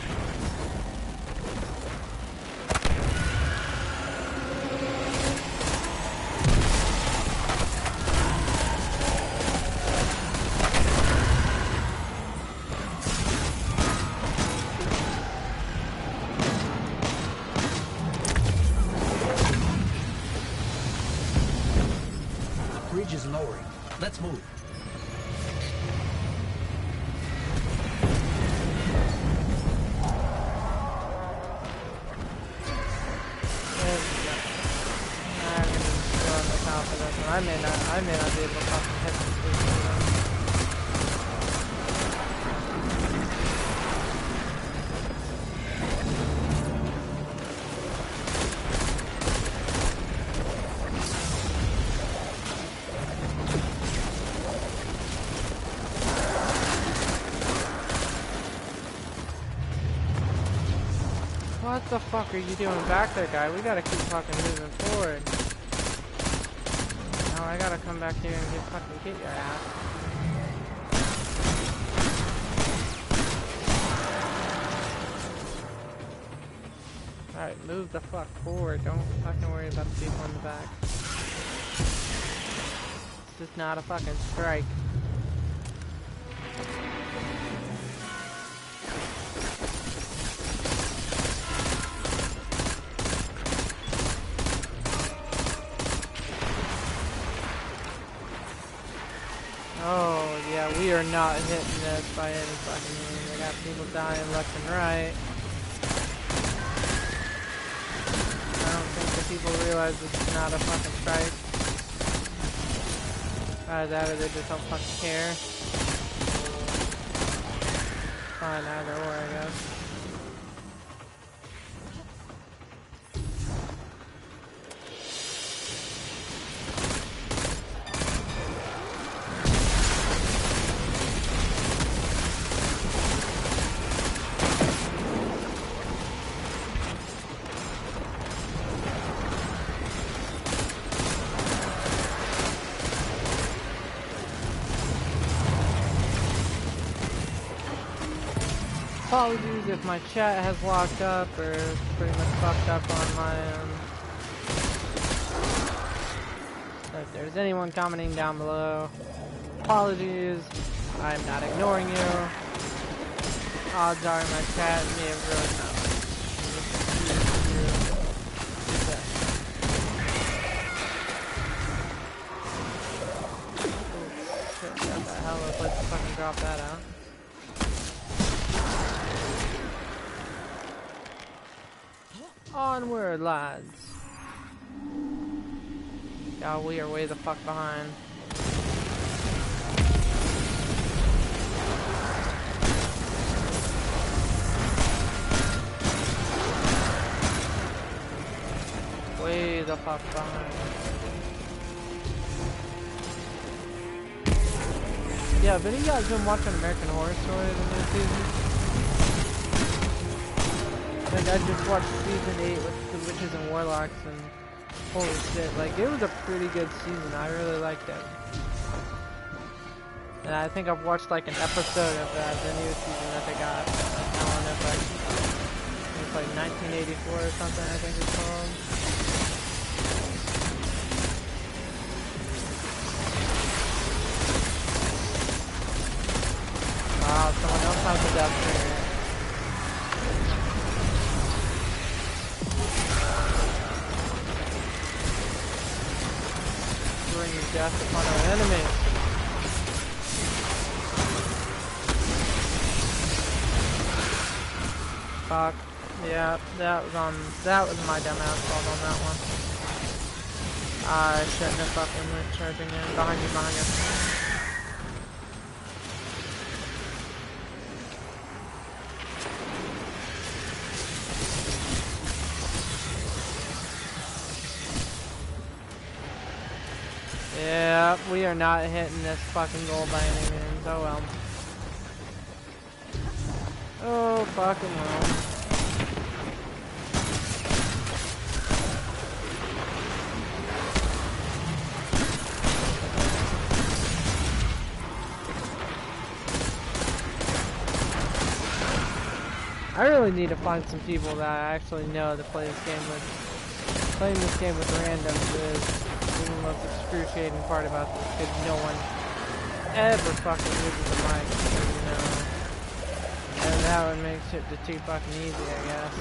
D: Bridge is lowering. Let's move.
A: I may not be able to fucking hit this thing. What the fuck are you doing back there, guy? We gotta keep fucking moving forward. Now I gotta come back here and fucking get your ass. Alright, move the fuck forward. Don't fucking worry about the people in the back. This is not a fucking strike. Oh, yeah, we are not hitting this by any fucking means. I got people dying left and right. I don't think the people realize this is not a fucking strike. Either that or they just don't fucking care. Fine, either or, I guess. Apologies if my chat has locked up or pretty much fucked up on my if there's anyone commenting down below, apologies. I'm not ignoring you. Odds are my chat may have really not. Got that hell of a place to fucking drop that out. Onward, lads. God, we are way the fuck behind. Way the fuck behind. Yeah, have any of you guys been watching American Horror Story the new season? Like, I just watched season 8 with the Witches and Warlocks, and holy shit, like, it was a pretty good season. I really liked it. And I think I've watched, like, an episode of the new season that they got. I don't know if it's like 1984 or something, I think it's called. Wow, someone else has a death trigger. death upon our enemies. Fuck. Yeah, that was my dumb ass fault on that one. I shouldn't have fucking went charging in. Behind you, behind you. Yeah, we are not hitting this fucking goal by any means. Oh well. Oh fucking well. I really need to find some people that I actually know to play this game with. Playing this game with randoms is the most excruciating part about this, because no one ever fucking uses the mic, you know. And that would make shit just too fucking easy, I guess.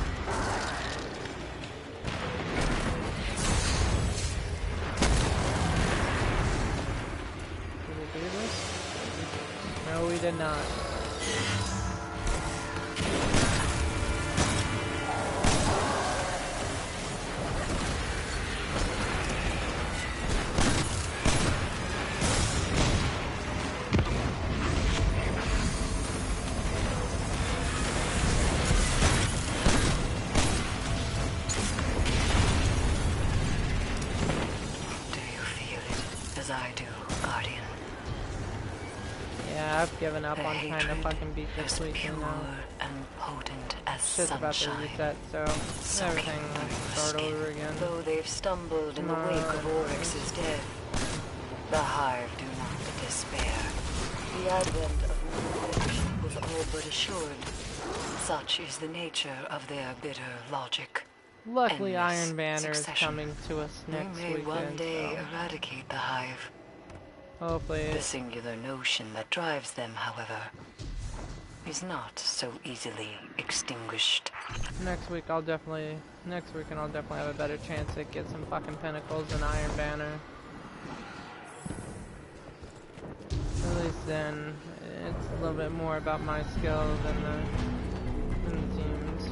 A: Did we do this? No, we did not. I've given up on trying to fucking beat this weekend now.
F: And potent as
A: it's just about to reset, so everything will start over again.
F: Though they've stumbled in the wake of Oryx's death, the Hive do not despair. The advent of redemption was all but assured. Such is the nature of their bitter logic.
A: Luckily, Iron Banner is coming to us next weekend.
F: They may one day eradicate the Hive.
A: Hopefully.
F: The singular notion that drives them, however, is not so easily extinguished.
A: Next weekend I'll definitely have a better chance to get some fucking pinnacles in Iron Banner. At least then, it's a little bit more about my skill than the teams.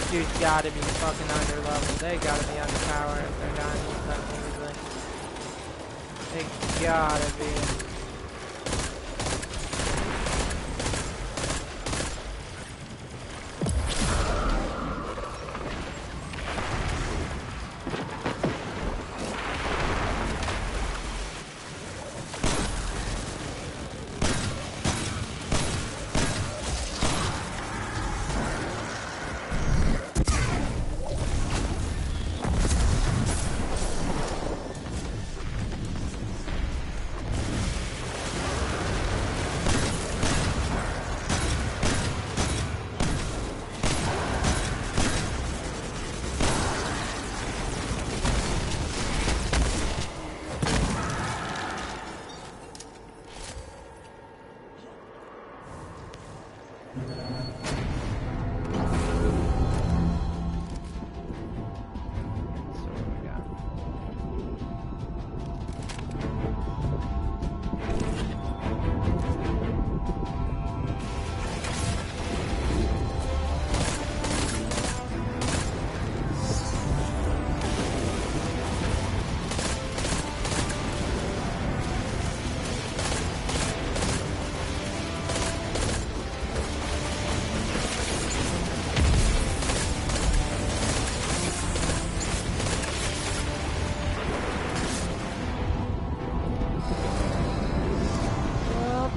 A: Dudes gotta be fucking under level. They gotta be underpowered if they're dying that easily. They gotta be.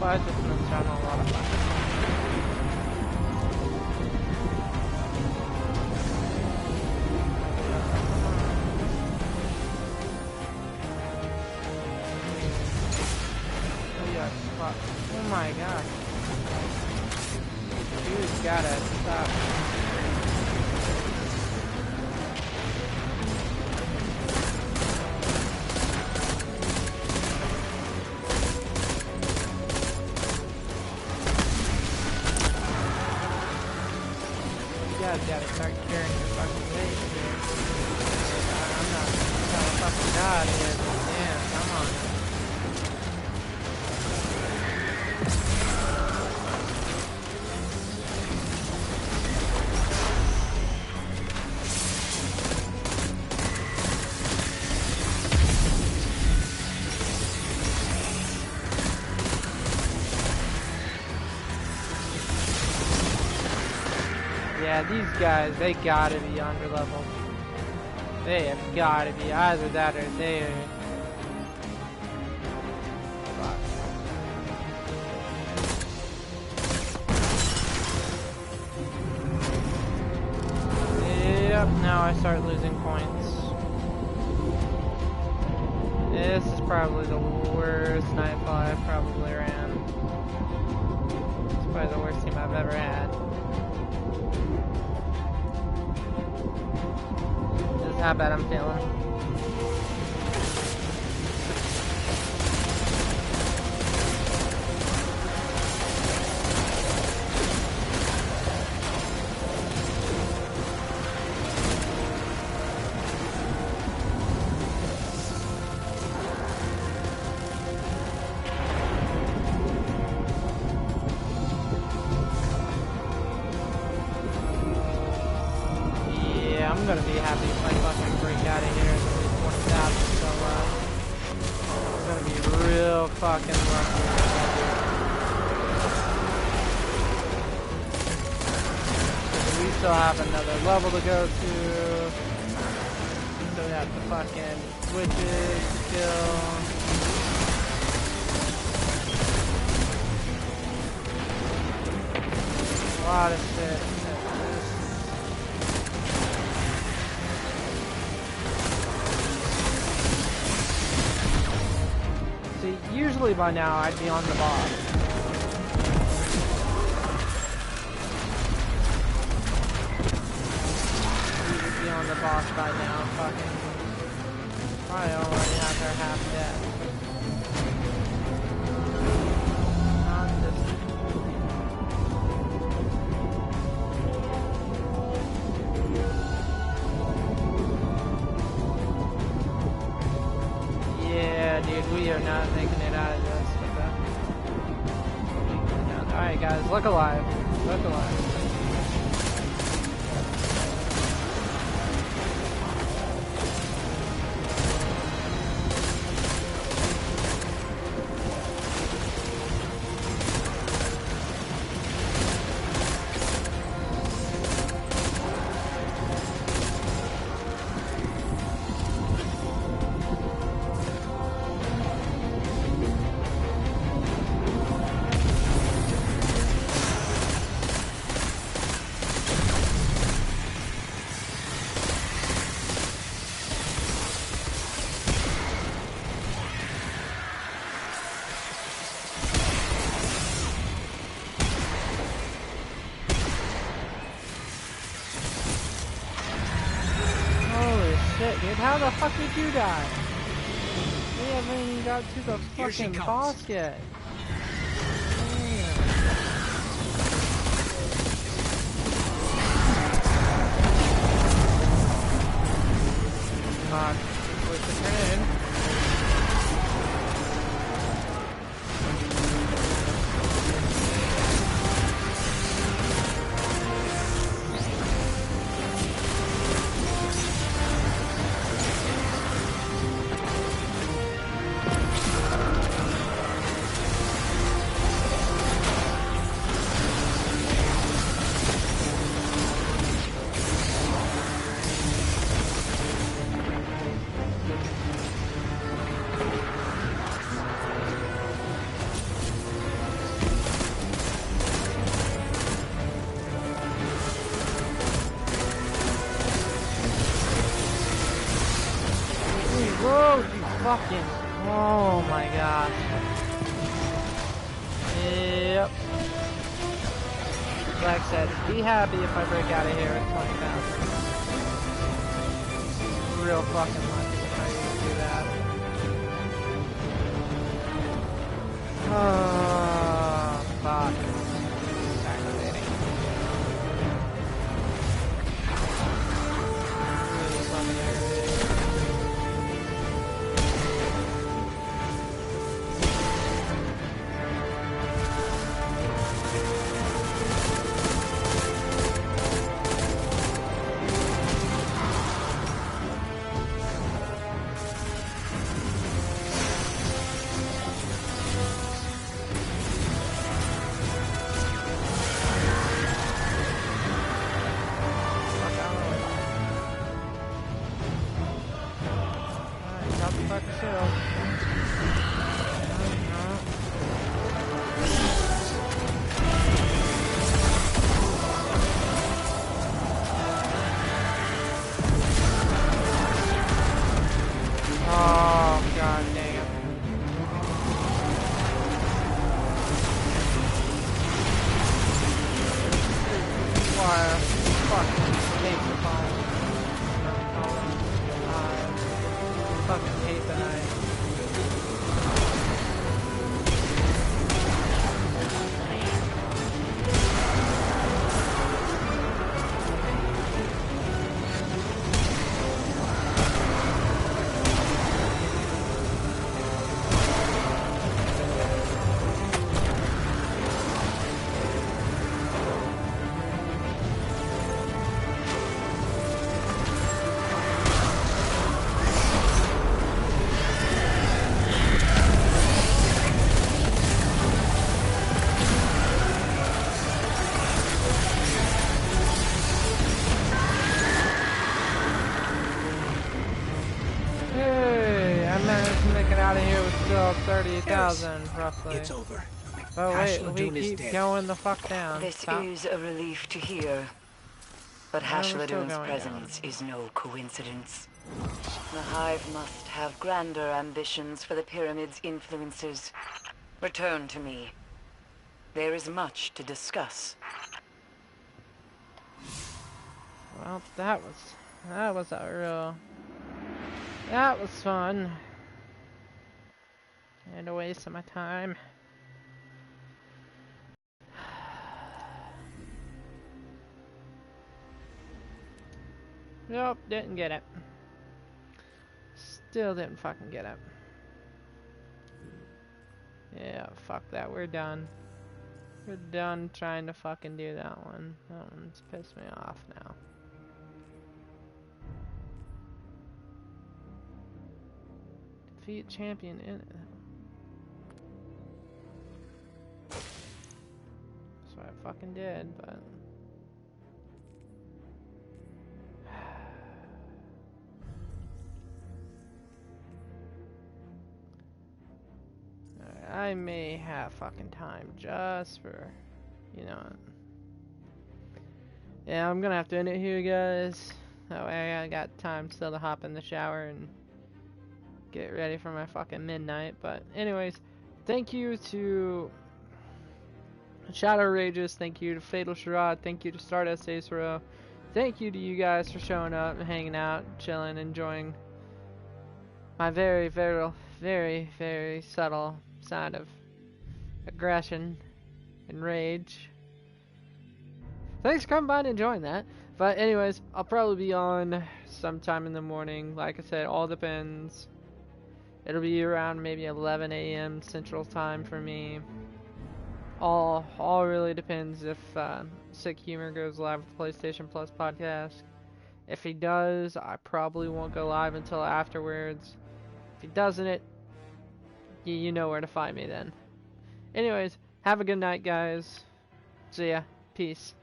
A: But just in general, a lot of fun. Oh my god. Dude's gotta stop. You gotta start carrying your fucking weight, dude. I'm not a fucking god here, but damn, come on. Yeah, these guys, they gotta be underleveled. They have gotta be. Either that or they are... Fuck. Yep, now I start losing points. This is probably the worst nightfall I've probably ran. It's probably the worst team I've ever had. This is how bad I'm feeling. I'm gonna be happy if I fucking break out of here at least 20,000, so I'm gonna be real fucking lucky if I do. We still have another level to go to. So we have the fucking witches to kill. A lot of shit. See, usually by now I'd be on the boss. We would be on the boss by now, fucking. Probably already have her half dead. Not this. Yeah, dude, we are not making it out of this. Alright, guys, look alive. Look alive. Shit, dude, how the fuck did you die? We haven't even got to the fucking boss yet. Come on, push the grenade. my gosh. Yep. Like I said, be happy if I break out of here at 20,000. Real fucking lucky if I can do that. Oh, fuck. It's aggravating. Really fucking aggravating. Out of here with still 30,000 roughly.
D: It's over.
A: Oh wait, we keep going the fuck down.
F: This is a relief to hear. But Hashladoon's presence is no coincidence. The Hive must have grander ambitions for the Pyramid's influences. Return to me. There is much to discuss.
A: Well, that was a real... That was fun. And a waste of my time. Nope, didn't get it. Still didn't fucking get it. Yeah, fuck that, we're done. We're done trying to fucking do that one. That one's pissed me off now. Defeat champion in it. That's what I fucking did, but... I may have fucking time just for, you know... Yeah, I'm gonna have to end it here, guys. That way I got time still to hop in the shower and get ready for my fucking midnight. But anyways, thank you to Shadow Rages, thank you to Fatal Charade, thank you to Stardust Ace Row, thank you to you guys for showing up and hanging out, chilling, enjoying my very, very, very, very subtle side of aggression and rage. Thanks for coming by and enjoying that. But anyways, I'll probably be on sometime in the morning. Like I said, all depends. It'll be around maybe 11 a.m. Central Time for me. All really depends if Sick Humor goes live with the PlayStation Plus podcast. If he does, I probably won't go live until afterwards. If he doesn't, you know where to find me then. Anyways, have a good night, guys. See ya. Peace.